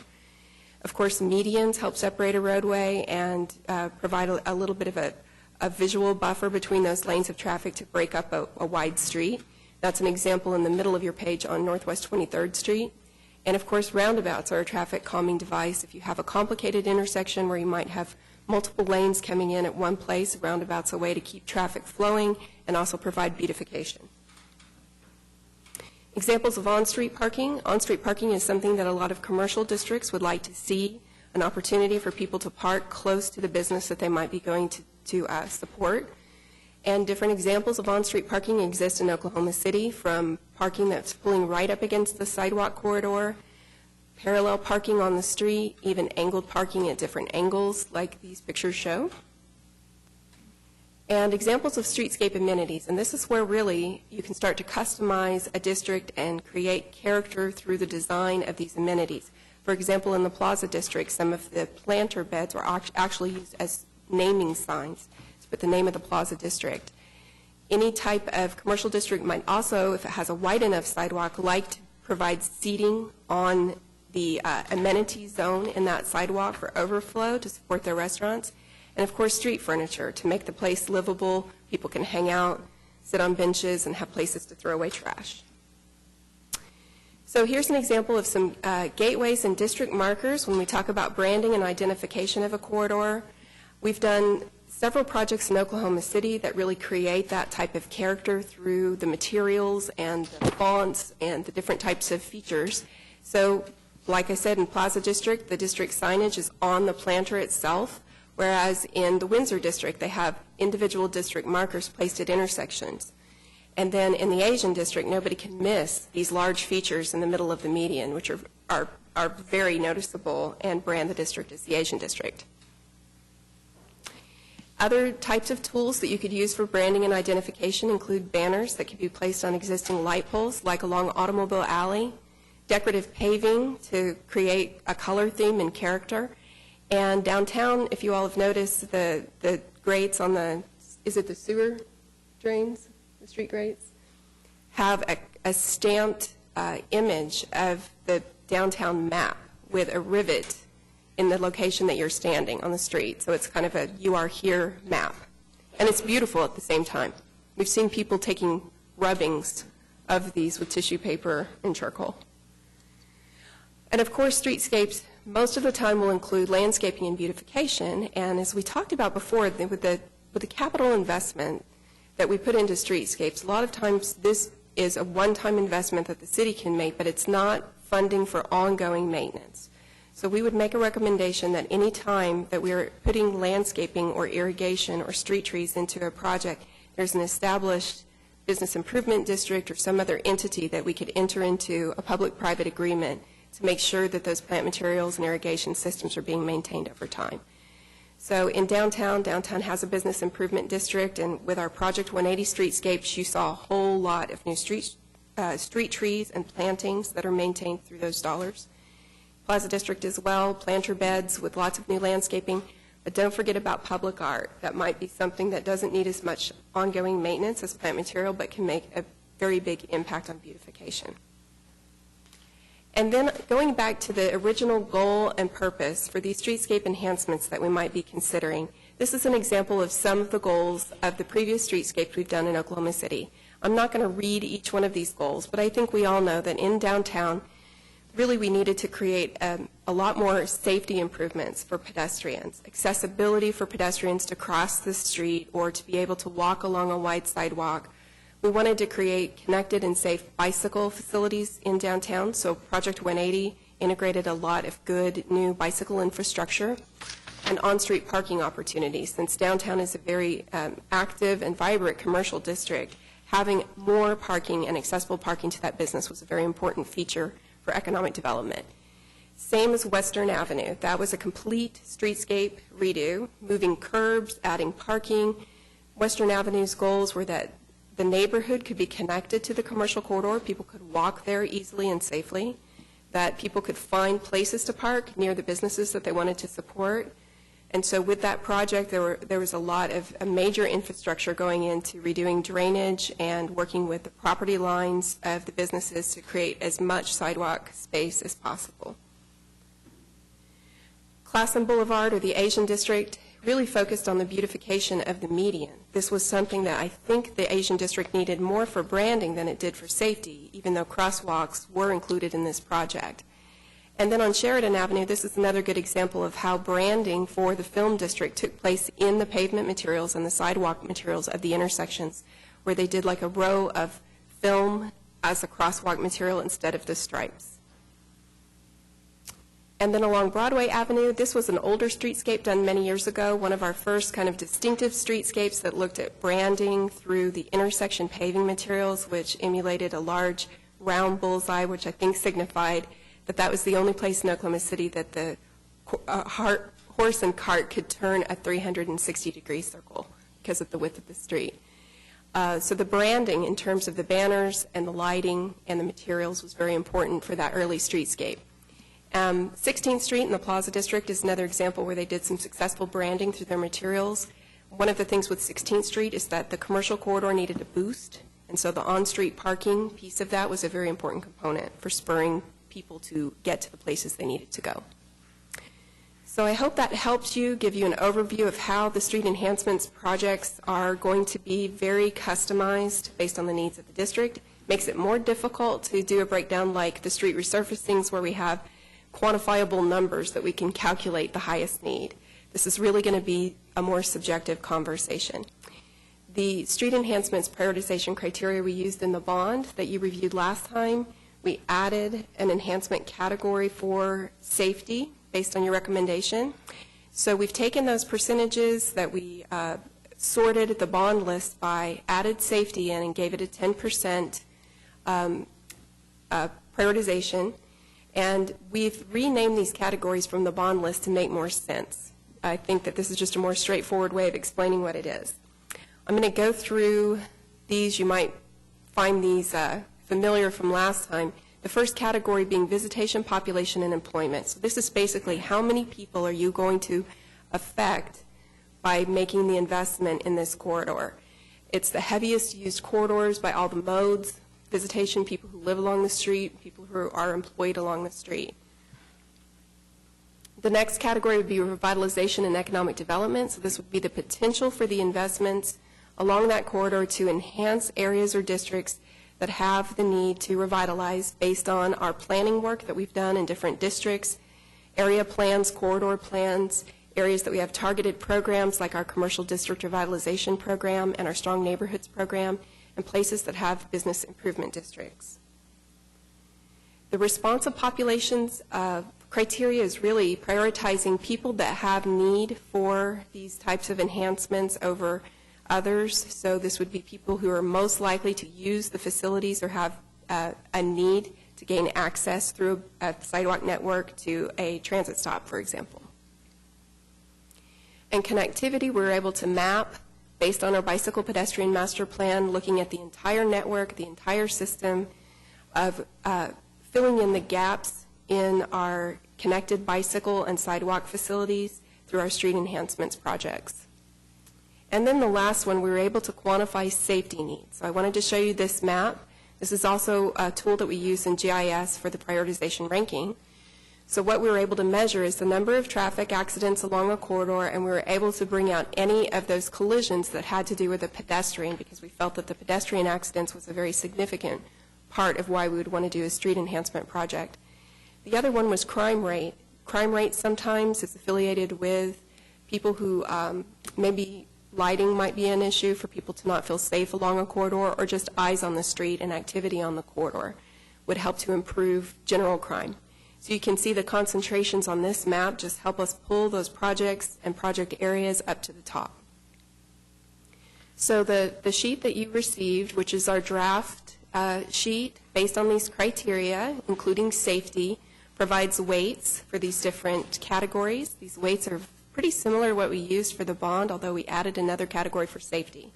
Of course, medians help separate a roadway and provide a little bit of a visual buffer between those lanes of traffic to break up a wide street. That's an example in the middle of your page on Northwest 23rd Street. And of course, roundabouts are a traffic calming device. If you have a complicated intersection where you might have multiple lanes coming in at one place, a roundabout's a way to keep traffic flowing and also provide beautification. Examples of on-street parking. On-street parking is something that a lot of commercial districts would like to see, an opportunity for people to park close to the business that they might be going to support. And different examples of on-street parking exist in Oklahoma City, from parking that's pulling right up against the sidewalk corridor, parallel parking on the street, even angled parking at different angles like these pictures show. And examples of streetscape amenities, and this is where really you can start to customize a district and create character through the design of these amenities. For example, in the Plaza District, some of the planter beds were actually used as naming signs to put the name of the Plaza District. Any type of commercial district might also, if it has a wide enough sidewalk, like to provide seating on the amenity zone in that sidewalk for overflow to support their restaurants. And of course, street furniture to make the place livable. People can hang out, sit on benches, and have places to throw away trash. So here's an example of some gateways and district markers when we talk about branding and identification of a corridor. We've done several projects in Oklahoma City that really create that type of character through the materials and the fonts and the different types of features. So like I said, in Plaza District, the district signage is on the planter itself, whereas in the Windsor District, they have individual district markers placed at intersections. And then in the Asian District, nobody can miss these large features in the middle of the median, which are very noticeable and brand the district as the Asian District. Other types of tools that you could use for branding and identification include banners that could be placed on existing light poles, like along Automobile Alley, decorative paving to create a color theme and character. And downtown, if you all have noticed, the grates on the, is it the sewer drains, the street grates, have a stamped image of the downtown map with a rivet in the location that you're standing on the street. So it's kind of a you are here map. And it's beautiful at the same time. We've seen people taking rubbings of these with tissue paper and charcoal. And of course, streetscapes most of the time will include landscaping and beautification. And as we talked about before, with the capital investment that we put into streetscapes, a lot of times this is a one-time investment that the city can make, but it's not funding for ongoing maintenance. So we would make a recommendation that any time that we're putting landscaping or irrigation or street trees into a project, there's an established business improvement district or some other entity that we could enter into a public-private agreement to make sure that those plant materials and irrigation systems are being maintained over time. So in downtown has a business improvement district, and with our Project 180 streetscapes, you saw a whole lot of new street trees and plantings that are maintained through those dollars. Plaza District as well, planter beds with lots of new landscaping. But don't forget about public art. That might be something that doesn't need as much ongoing maintenance as plant material, but can make a very big impact on beautification. And then going back to the original goal and purpose for these streetscape enhancements that we might be considering, this is an example of some of the goals of the previous streetscapes we've done in Oklahoma City. I'm not going to read each one of these goals, but I think we all know that in downtown, really we needed to create a lot more safety improvements for pedestrians, accessibility for pedestrians to cross the street or to be able to walk along a wide sidewalk. We wanted to create connected and safe bicycle facilities in downtown, so Project 180 integrated a lot of good new bicycle infrastructure and on-street parking opportunities. Since downtown is a very active and vibrant commercial district, having more parking and accessible parking to that business was a very important feature for economic development. Same as Western Avenue. That was a complete streetscape redo, moving curbs, adding parking. Western Avenue's goals were that the neighborhood could be connected to the commercial corridor. People could walk there easily and safely. that people could find places to park near the businesses that they wanted to support. And so with that project, there was a lot of a major infrastructure going into redoing drainage and working with the property lines of the businesses to create as much sidewalk space as possible. Classen Boulevard, or the Asian District, really focused on the beautification of the median. This was something that I think the Asian District needed more for branding than it did for safety, even though crosswalks were included in this project. And then on Sheridan Avenue, this is another good example of how branding for the film district took place in the pavement materials and the sidewalk materials of the intersections, where they did like a row of film as a crosswalk material instead of the stripes. And then along Broadway Avenue, this was an older streetscape done many years ago, one of our first kind of distinctive streetscapes that looked at branding through the intersection paving materials, which emulated a large round bullseye, which I think signified that that was the only place in Oklahoma City that the horse and cart could turn a 360-degree circle because of the width of the street. So the branding in terms of the banners and the lighting and the materials was very important for that early streetscape. 16th Street in the Plaza District is another example where they did some successful branding through their materials. One of the things with 16th Street is that the commercial corridor needed a boost, and so the on-street parking piece of that was a very important component for spurring people to get to the places they needed to go. So I hope that helps you, give you an overview of how the street enhancements projects are going to be very customized based on the needs of the district. Makes it more difficult to do a breakdown like the street resurfacings where we have quantifiable numbers that we can calculate the highest need. This is really going to be a more subjective conversation. The street enhancements prioritization criteria we used in the bond that you reviewed last time, we added an enhancement category for safety based on your recommendation. So we've taken those percentages that we sorted the bond list by, added safety in, and gave it a 10% prioritization. And we've renamed these categories from the bond list to make more sense. I think that this is just a more straightforward way of explaining what it is. I'm going to go through these. You might find these familiar from last time. The first category being visitation, population, and employment. So this is basically how many people are you going to affect by making the investment in this corridor. It's the heaviest used corridors by all the modes. Visitation, people who live along the street, people who are employed along the street. The next category would be revitalization and economic development. So this would be the potential for the investments along that corridor to enhance areas or districts that have the need to revitalize based on our planning work that we've done in different districts, area plans, corridor plans, areas that we have targeted programs like our commercial district revitalization program and our strong neighborhoods program, and places that have business improvement districts. The responsive populations criteria is really prioritizing people that have need for these types of enhancements over others. So this would be people who are most likely to use the facilities or have a need to gain access through a sidewalk network to a transit stop, for example. And connectivity, we're able to map based on our bicycle pedestrian master plan, looking at the entire network, the entire system of filling in the gaps in our connected bicycle and sidewalk facilities through our street enhancements projects. And then the last one, we were able to quantify safety needs. So I wanted to show you this map. This is also a tool that we use in GIS for the prioritization ranking. So what we were able to measure is the number of traffic accidents along a corridor, and we were able to bring out any of those collisions that had to do with the pedestrian, because we felt that the pedestrian accidents was a very significant part of why we would want to do a street enhancement project. The other one was crime rate. Crime rate sometimes is affiliated with people who maybe lighting might be an issue for people to not feel safe along a corridor, or just eyes on the street and activity on the corridor would help to improve general crime. So you can see the concentrations on this map just help us pull those projects and project areas up to the top. So the sheet that you received, which is our draft sheet based on these criteria, including safety, provides weights for these different categories. These weights are pretty similar to what we used for the bond, although we added another category for safety.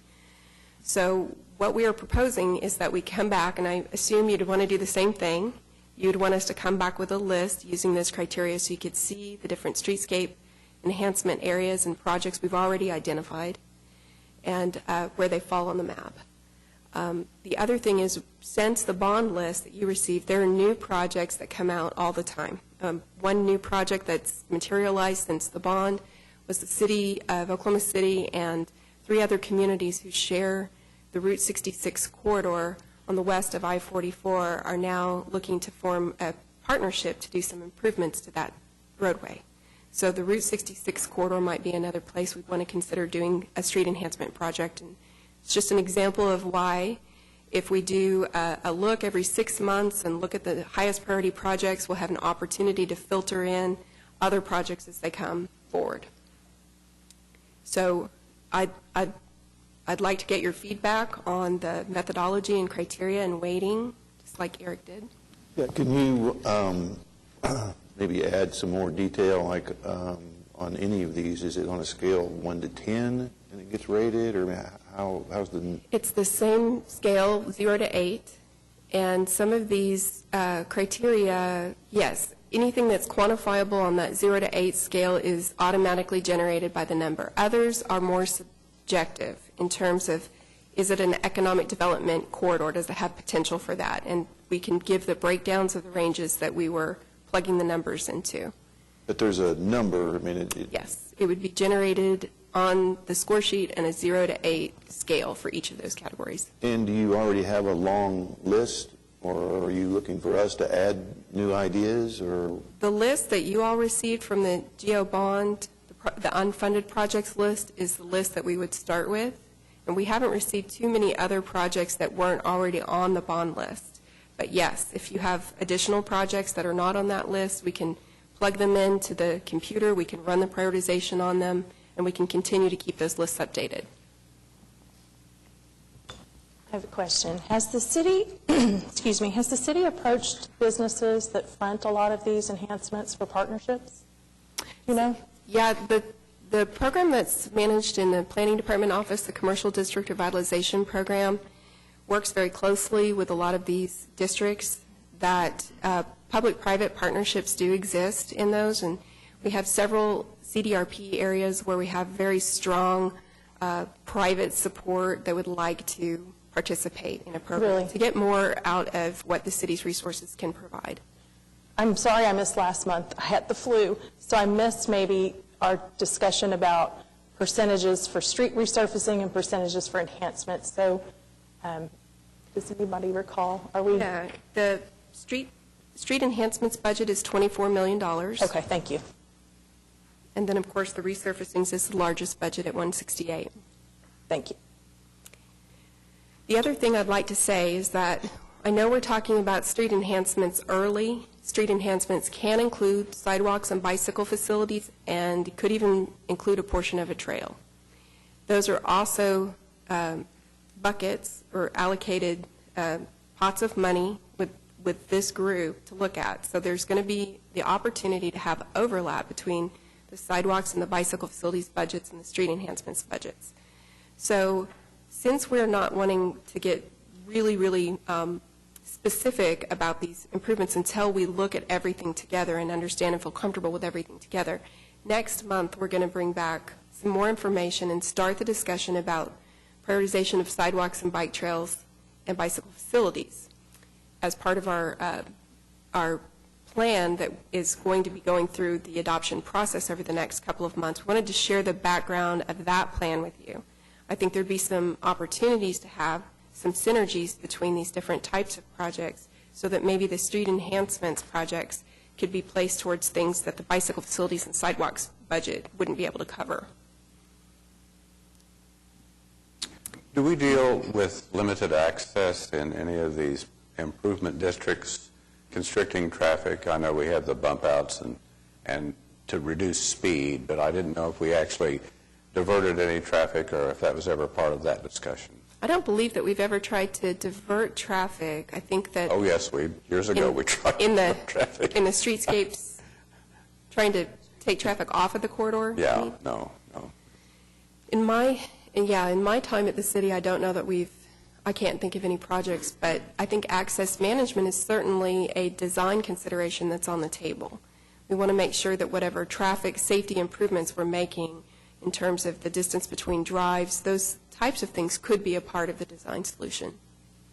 So what we are proposing is that we come back, and I assume you'd want to do the same thing. you'd want us to come back with a list using those criteria so you could see the different streetscape enhancement areas and projects we've already identified and where they fall on the map. The other thing is, since the bond list that you received, there are new projects that come out all the time. One new project that's materialized since the bond was the city of Oklahoma City and 3 other communities who share the Route 66 corridor on the west of I-44 are now looking to form a partnership to do some improvements to that roadway. So the Route 66 corridor might be another place we'd want to consider doing a street enhancement project. And it's just an example of why, if we do a look every 6 months and look at the highest priority projects, we'll have an opportunity to filter in other projects as they come forward. So I'd like to get your feedback on the methodology and criteria and weighting, just like Eric did. Yeah, can you maybe add some more detail, like on any of these? Is it on a scale of 1 to 10 and it gets rated, or how's the... It's the same scale, 0 to 8, and some of these criteria, yes, anything that's quantifiable on that 0 to 8 scale is automatically generated by the number. Others are more subjective in terms of, is it an economic development corridor? Does it have potential for that? And we can give the breakdowns of the ranges that we were plugging the numbers into. But there's a number, I mean... Yes, it would be generated on the score sheet and a 0 to 8 scale for each of those categories. And do you already have a long list, or are you looking for us to add new ideas, or... The list that you all received from the GO bond, the unfunded projects list, is the list that we would start with. And we haven't received too many other projects that weren't already on the bond list. But yes, if you have additional projects that are not on that list, we can plug them into the computer, we can run the prioritization on them, and we can continue to keep those lists updated. I have a question. Has the city, excuse me, has the city approached businesses that front a lot of these enhancements for partnerships? You know? Yeah, the program that's managed in the Planning Department office, the Commercial District Revitalization Program, works very closely with a lot of these districts. That public-private partnerships do exist in those, and we have several CDRP areas where we have very strong private support that would like to participate in a program Really? to get more out of what the city's resources can provide. I'm sorry I missed last month. I had the flu, so I missed maybe our discussion about percentages for street resurfacing and percentages for enhancement. So does anybody recall? Are we? Yeah, the street enhancements budget is $24 million. Okay, thank you. And then, of course, the resurfacings is the largest budget at $168. Thank you. The other thing I'd like to say is that I know we're talking about street enhancements early. Street enhancements can include sidewalks and bicycle facilities, and could even include a portion of a trail. Those are also buckets or allocated pots of money with this group to look at. So there's going to be the opportunity to have overlap between the sidewalks and the bicycle facilities budgets and the street enhancements budgets. So since we're not wanting to get really specific about these improvements until we look at everything together and understand and feel comfortable with everything together, next month we're going to bring back some more information and start the discussion about prioritization of sidewalks and bike trails and bicycle facilities as part of our plan that is going to be going through the adoption process over the next couple of months. We wanted to share the background of that plan with you. I think there'd be some opportunities to have some synergies between these different types of projects so that maybe the street enhancements projects could be placed towards things that the bicycle facilities and sidewalks budget wouldn't be able to cover. Do we deal with limited access in any of these improvement districts, constricting traffic? I know we have the bump outs and to reduce speed, but I didn't know if we actually diverted any traffic or if that was ever part of that discussion. I don't believe that we've ever tried to divert traffic. I think that... Oh, yes, years ago we tried to divert traffic. In the streetscapes, trying to take traffic off of the corridor? Yeah, no. In my time at the city, I don't know that we've I can't think of any projects, but I think access management is certainly a design consideration that's on the table. We want to make sure that whatever traffic safety improvements we're making in terms of the distance between drives, those types of things could be a part of the design solution.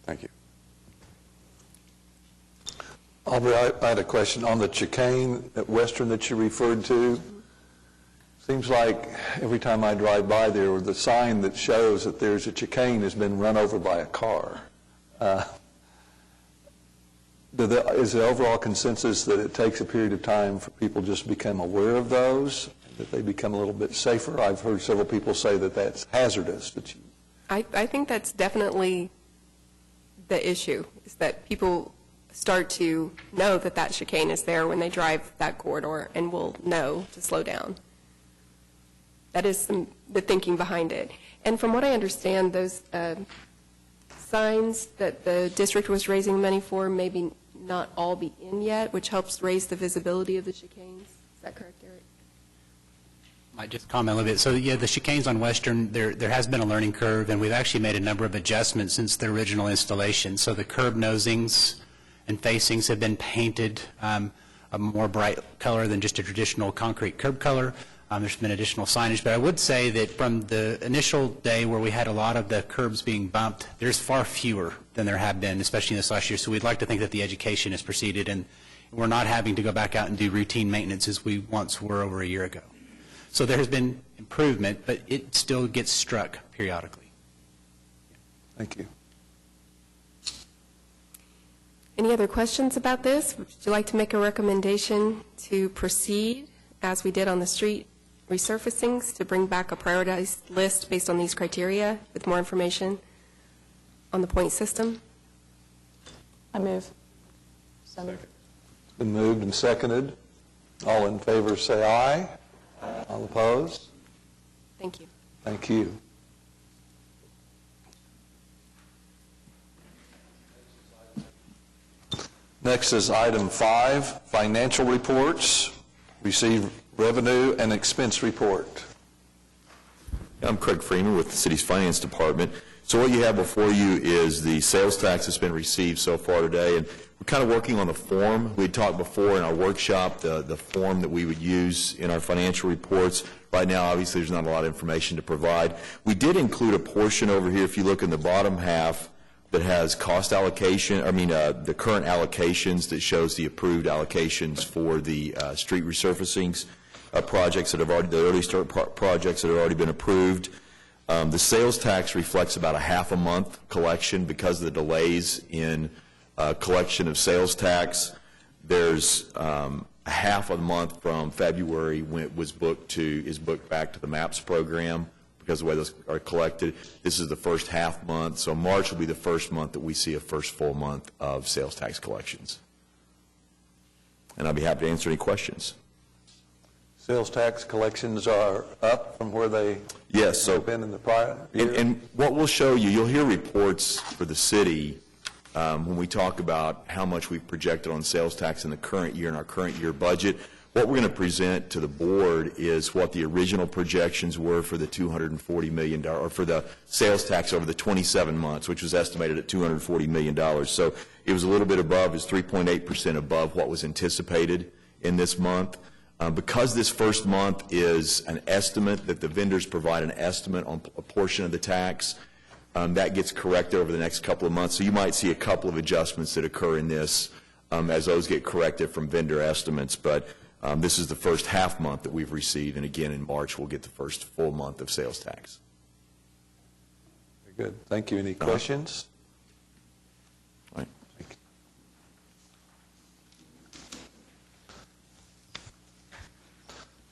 Thank you. Aubrey, I had a question on the chicane at Western that you referred to. Seems like every time I drive by there, the sign that shows that there's a chicane has been run over by a car. Is the overall consensus that it takes a period of time for people just to become aware of those, that they become a little bit safer? I've heard several people say that that's hazardous. I think that's definitely the issue, is that people start to know that that chicane is there when they drive that corridor and will know to slow down. That is the thinking behind it. And from what I understand, those signs that the district was raising money for maybe not all be in yet, which helps raise the visibility of the chicanes. Is that correct, Eric? I might just comment a little bit. So, yeah, the chicanes on Western, there has been a learning curve, and we've actually made a number of adjustments since the original installation. So the curb nosings and facings have been painted a more bright color than just a traditional concrete curb color. There's been additional signage, but I would say that from the initial day where we had a lot of the curbs being bumped, there's far fewer than there have been, especially in this last year. So we'd like to think that the education has proceeded, and we're not having to go back out and do routine maintenance as we once were over a year ago. So there has been improvement, but it still gets struck periodically. Thank you. Any other questions about this? Would you like to make a recommendation to proceed, as we did on the street resurfacings, to bring back a prioritized list based on these criteria with more information on the point system? I move. So moved. It's been moved and seconded. All in favor say aye. All opposed? Thank you. Thank you. Next is item 5, financial reports. Receive revenue and expense report. I'm Craig Freeman with the city's finance department. So what you have before you is the sales tax that's been received so far today, and we're kind of working on the form. We had talked before in our workshop, the form that we would use in our financial reports. Right now, obviously, there's not a lot of information to provide. We did include a portion over here, if you look in the bottom half, that has cost allocation, the current allocations that shows the approved allocations for the street resurfacings projects that have already, the early start projects that have already been approved. The sales tax reflects about a half a month collection because of the delays in collection of sales tax. There's a half a month from February when it was is booked back to the MAPS program because of the way those are collected. This is the first half month, so March will be the first month that we see a first full month of sales tax collections. And I'll be happy to answer any questions. Sales tax collections are up from where they have been in the prior year. And what we'll show you, you'll hear reports for the city when we talk about how much we've projected on sales tax in the current year, in our current year budget. What we're going to present to the board is what the original projections were for the $240 million, or for the sales tax over the 27 months, which was estimated at $240 million. So it was a little bit above, it's 3.8% above what was anticipated in this month. Because this first month is an estimate, that the vendors provide an estimate on a portion of the tax, that gets corrected over the next couple of months. So you might see a couple of adjustments that occur in this as those get corrected from vendor estimates. But this is the first half month that we've received, and again in March we'll get the first full month of sales tax. Very good. Thank you. Any questions? All right. Thank you.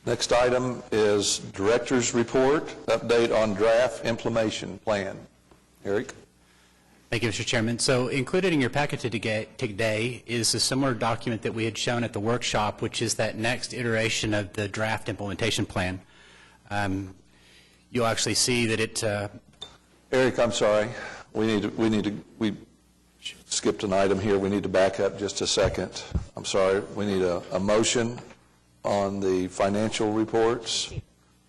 Next item is Director's Report, update on draft implementation plan. Eric? Thank you, Mr. Chairman. So included in your packet today is a similar document that we had shown at the workshop, which is that next iteration of the draft implementation plan. You'll actually see that it... Eric, I'm sorry. We skipped an item here. We need to back up just a second. I'm sorry. We need a motion on the financial reports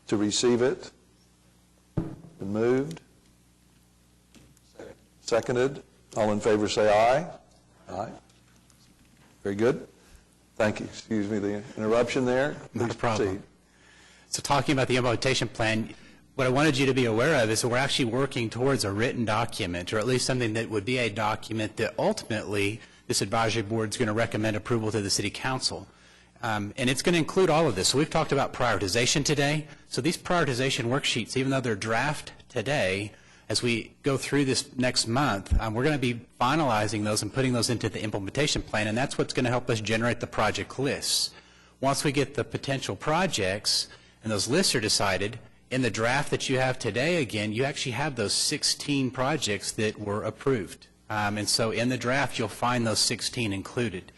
to receive it. Been moved. Seconded. All in favor say aye. Aye. Very good. Thank you. Excuse me the interruption there. Not a Please problem. proceed. So talking about the implementation plan, what I wanted you to be aware of is that we're actually working towards a written document, or at least something that would be a document that ultimately this advisory board is going to recommend approval to the city council. And it's going to include all of this. So we've talked about prioritization today. So these prioritization worksheets, even though they're draft today, as we go through this next month, we're going to be finalizing those and putting those into the implementation plan, and that's what's going to help us generate the project lists. Once we get the potential projects and those lists are decided, in the draft that you have today, again, you actually have those 16 projects that were approved. And so in the draft, you'll find those 16 included.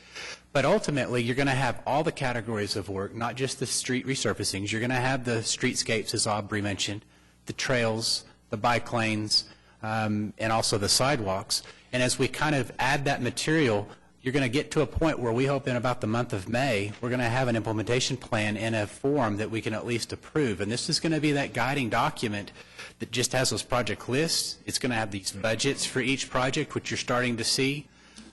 But ultimately, you're going to have all the categories of work, not just the street resurfacings. You're going to have the streetscapes, as Aubrey mentioned, the trails, the bike lanes, and also the sidewalks. And as we kind of add that material, you're going to get to a point where we hope in about the month of May, we're going to have an implementation plan in a form that we can at least approve. And this is going to be that guiding document that just has those project lists. It's going to have these budgets for each project, which you're starting to see.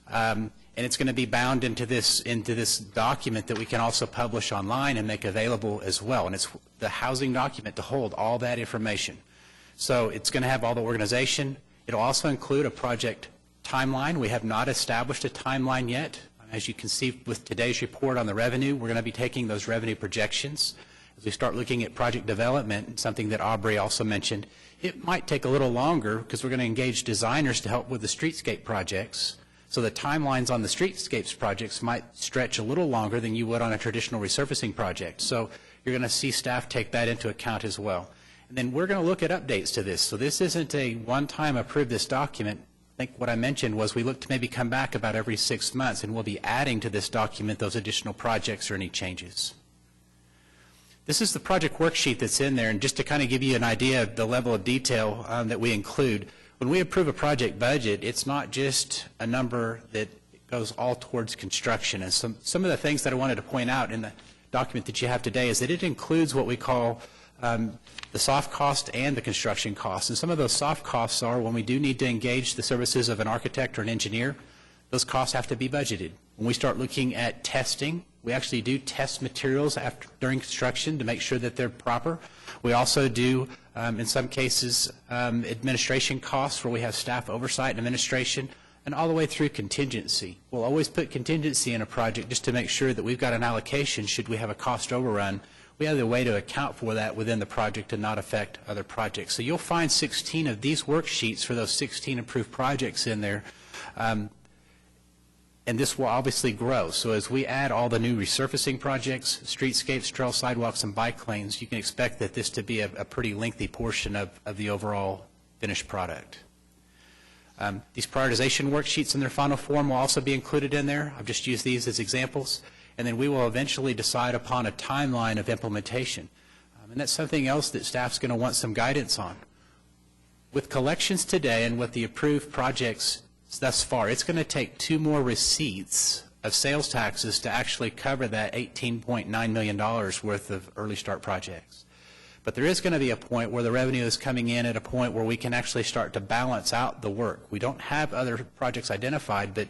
And it's going to be bound into this document that we can also publish online and make available as well. And it's the housing document to hold all that information. So it's going to have all the organization. It'll also include a project timeline. We have not established a timeline yet. As you can see with today's report on the revenue, we're going to be taking those revenue projections. As we start looking at project development, something that Aubrey also mentioned, it might take a little longer because we're going to engage designers to help with the streetscape projects. So the timelines on the streetscapes projects might stretch a little longer than you would on a traditional resurfacing project. So you're going to see staff take that into account as well. And then we're going to look at updates to this. So this isn't a one-time approve this document. I think what I mentioned was we look to maybe come back about every 6 months, and we'll be adding to this document those additional projects or any changes. This is the project worksheet that's in there, and just to kind of give you an idea of the level of detail that we include, when we approve a project budget, it's not just a number that goes all towards construction. And some of the things that I wanted to point out in the document that you have today is that it includes what we call the soft cost and the construction costs. And some of those soft costs are when we do need to engage the services of an architect or an engineer, those costs have to be budgeted. When we start looking at testing, we actually do test materials during construction to make sure that they're proper. We also do, in some cases, administration costs where we have staff oversight and administration, and all the way through contingency. We'll always put contingency in a project just to make sure that we've got an allocation should we have a cost overrun. We have a way to account for that within the project and not affect other projects. So you'll find 16 of these worksheets for those 16 approved projects in there. And this will obviously grow. So as we add all the new resurfacing projects, streetscapes, trail sidewalks, and bike lanes, you can expect that this to be a pretty lengthy portion of the overall finished product. These prioritization worksheets in their final form will also be included in there. I've just used these as examples. And then we will eventually decide upon a timeline of implementation. And that's something else that staff's going to want some guidance on. With collections today and with the approved projects thus far, it's going to take 2 more receipts of sales taxes to actually cover that $18.9 million worth of early start projects. But there is going to be a point where the revenue is coming in at a point where we can actually start to balance out the work. We don't have other projects identified, but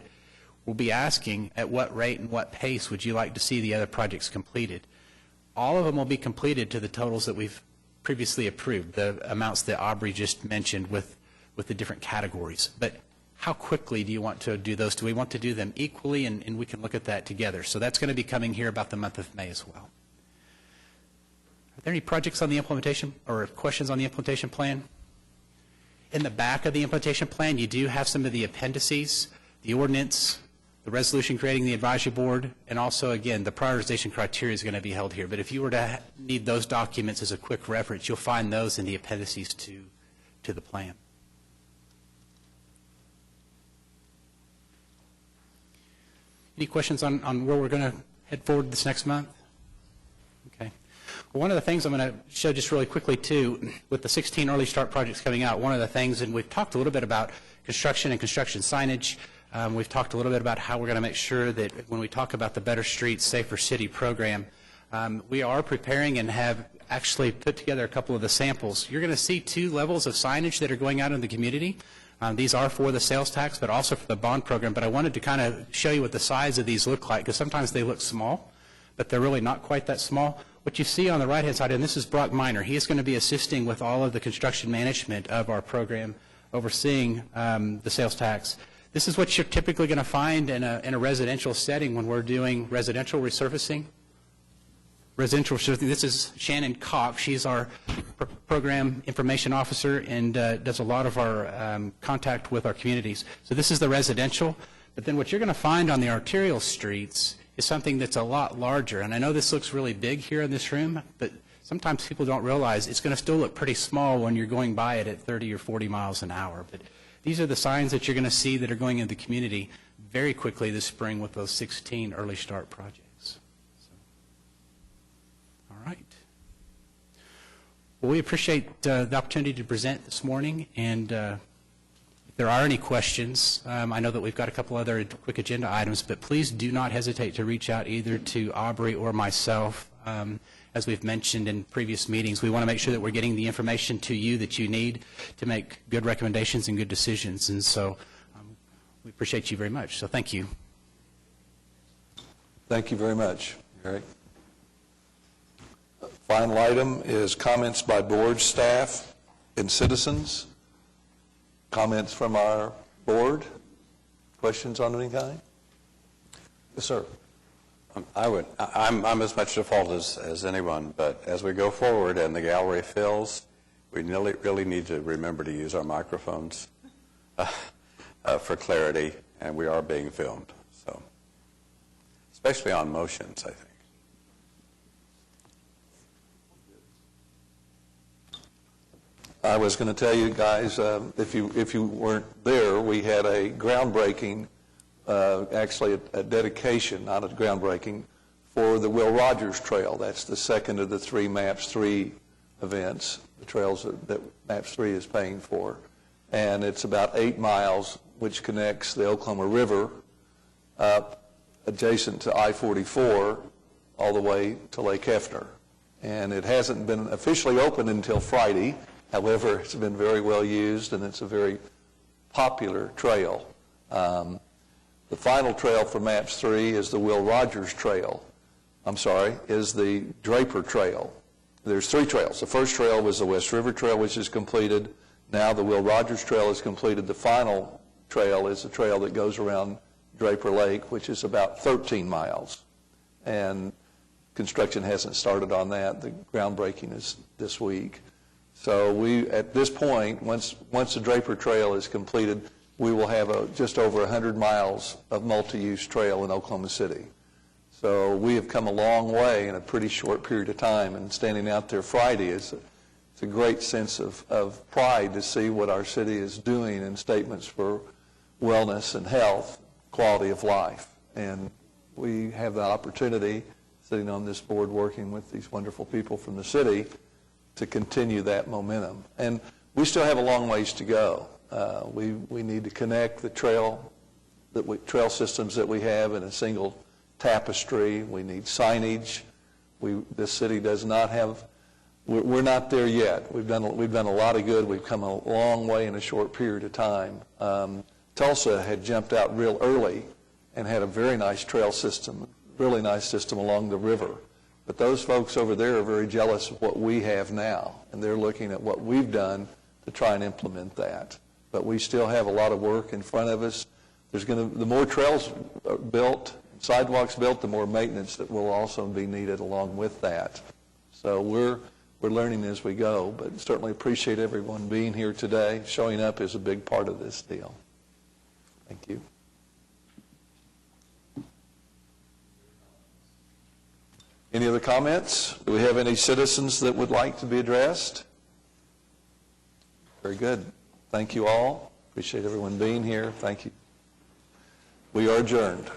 we'll be asking at what rate and what pace would you like to see the other projects completed. All of them will be completed to the totals that we've previously approved, the amounts that Aubrey just mentioned with the different categories. But how quickly do you want to do those? Do we want to do them equally? And we can look at that together. So that's going to be coming here about the month of May as well. Are there any projects on the implementation or questions on the implementation plan? In the back of the implementation plan, you do have some of the appendices, the ordinance, the resolution creating the advisory board, and also, again, the prioritization criteria is going to be held here. But if you were to need those documents as a quick reference, you'll find those in the appendices to the plan. Any questions on where we're going to head forward this next month? Okay. Well, one of the things I'm going to show just really quickly, too, with the 16 early start projects coming out, one of the things, and we've talked a little bit about construction and construction signage. We've talked a little bit about how we're going to make sure that when we talk about the Better Streets, Safer City program, we are preparing and have actually put together a couple of the samples. You're going to see 2 levels of signage that are going out in the community. These are for the sales tax, but also for the bond program. But I wanted to kind of show you what the size of these look like, because sometimes they look small, but they're really not quite that small. What you see on the right-hand side, and this is Brock Miner. He is going to be assisting with all of the construction management of our program, overseeing the sales tax. This is what you're typically going to find in a residential setting when we're doing residential resurfacing. This is Shannon Cox. She's our program information officer and does a lot of our contact with our communities. So this is the residential. But then what you're going to find on the arterial streets is something that's a lot larger. And I know this looks really big here in this room, but sometimes people don't realize it's going to still look pretty small when you're going by it at 30 or 40 miles an hour. But these are the signs that you're going to see that are going into the community very quickly this spring with those 16 early start projects. All right. Well, we appreciate the opportunity to present this morning, and if there are any questions, I know that we've got a couple other quick agenda items, but please do not hesitate to reach out either to Aubrey or myself. As we've mentioned in previous meetings, we want to make sure that we're getting the information to you that you need to make good recommendations and good decisions, and so we appreciate you very much. So thank you. Thank you very much, Eric. Final item is comments by board, staff, and citizens. Comments from our board? Questions on any kind? Yes, sir. I'm as much at fault as anyone, but as we go forward and the gallery fills, we really need to remember to use our microphones for clarity, and we are being filmed, so especially on motions, I think. I was going to tell you guys, if you weren't there, we had a groundbreaking, actually a dedication, not a groundbreaking, for the Will Rogers Trail. That's the second of the three MAPS 3 events, the trails that MAPS 3 is paying for. And it's about 8 miles, which connects the Oklahoma River up adjacent to I-44 all the way to Lake Hefner. And it hasn't been officially opened until Friday. However, it's been very well used, and it's a very popular trail. The final trail for MAPS 3 is the Will Rogers Trail. Is the Draper Trail. There's 3 trails. The first trail was the West River Trail, which is completed. Now the Will Rogers Trail is completed. The final trail is the trail that goes around Draper Lake, which is about 13 miles. And construction hasn't started on that. The groundbreaking is this week. So we, at this point, once the Draper Trail is completed, we will have just over 100 miles of multi-use trail in Oklahoma City. So we have come a long way in a pretty short period of time, and standing out there Friday it's a great sense of pride to see what our city is doing in statements for wellness and health, quality of life. And we have the opportunity, sitting on this board working with these wonderful people from the city, to continue that momentum. And we still have a long ways to go. We need to connect the trail systems that we have in a single tapestry. We need signage. This city does not have. We're not there yet. We've done a lot of good. We've come a long way in a short period of time. Tulsa had jumped out real early and had a very nice trail system, really nice system along the river. But those folks over there are very jealous of what we have now, and they're looking at what we've done to try and implement that. But we still have a lot of work in front of us. The more trails built, sidewalks built, the more maintenance that will also be needed along with that. So we're learning as we go, but certainly appreciate everyone being here today. Showing up is a big part of this deal. Thank you. Any other comments? Do we have any citizens that would like to be addressed? Very good. Thank you all. Appreciate everyone being here. Thank you. We are adjourned.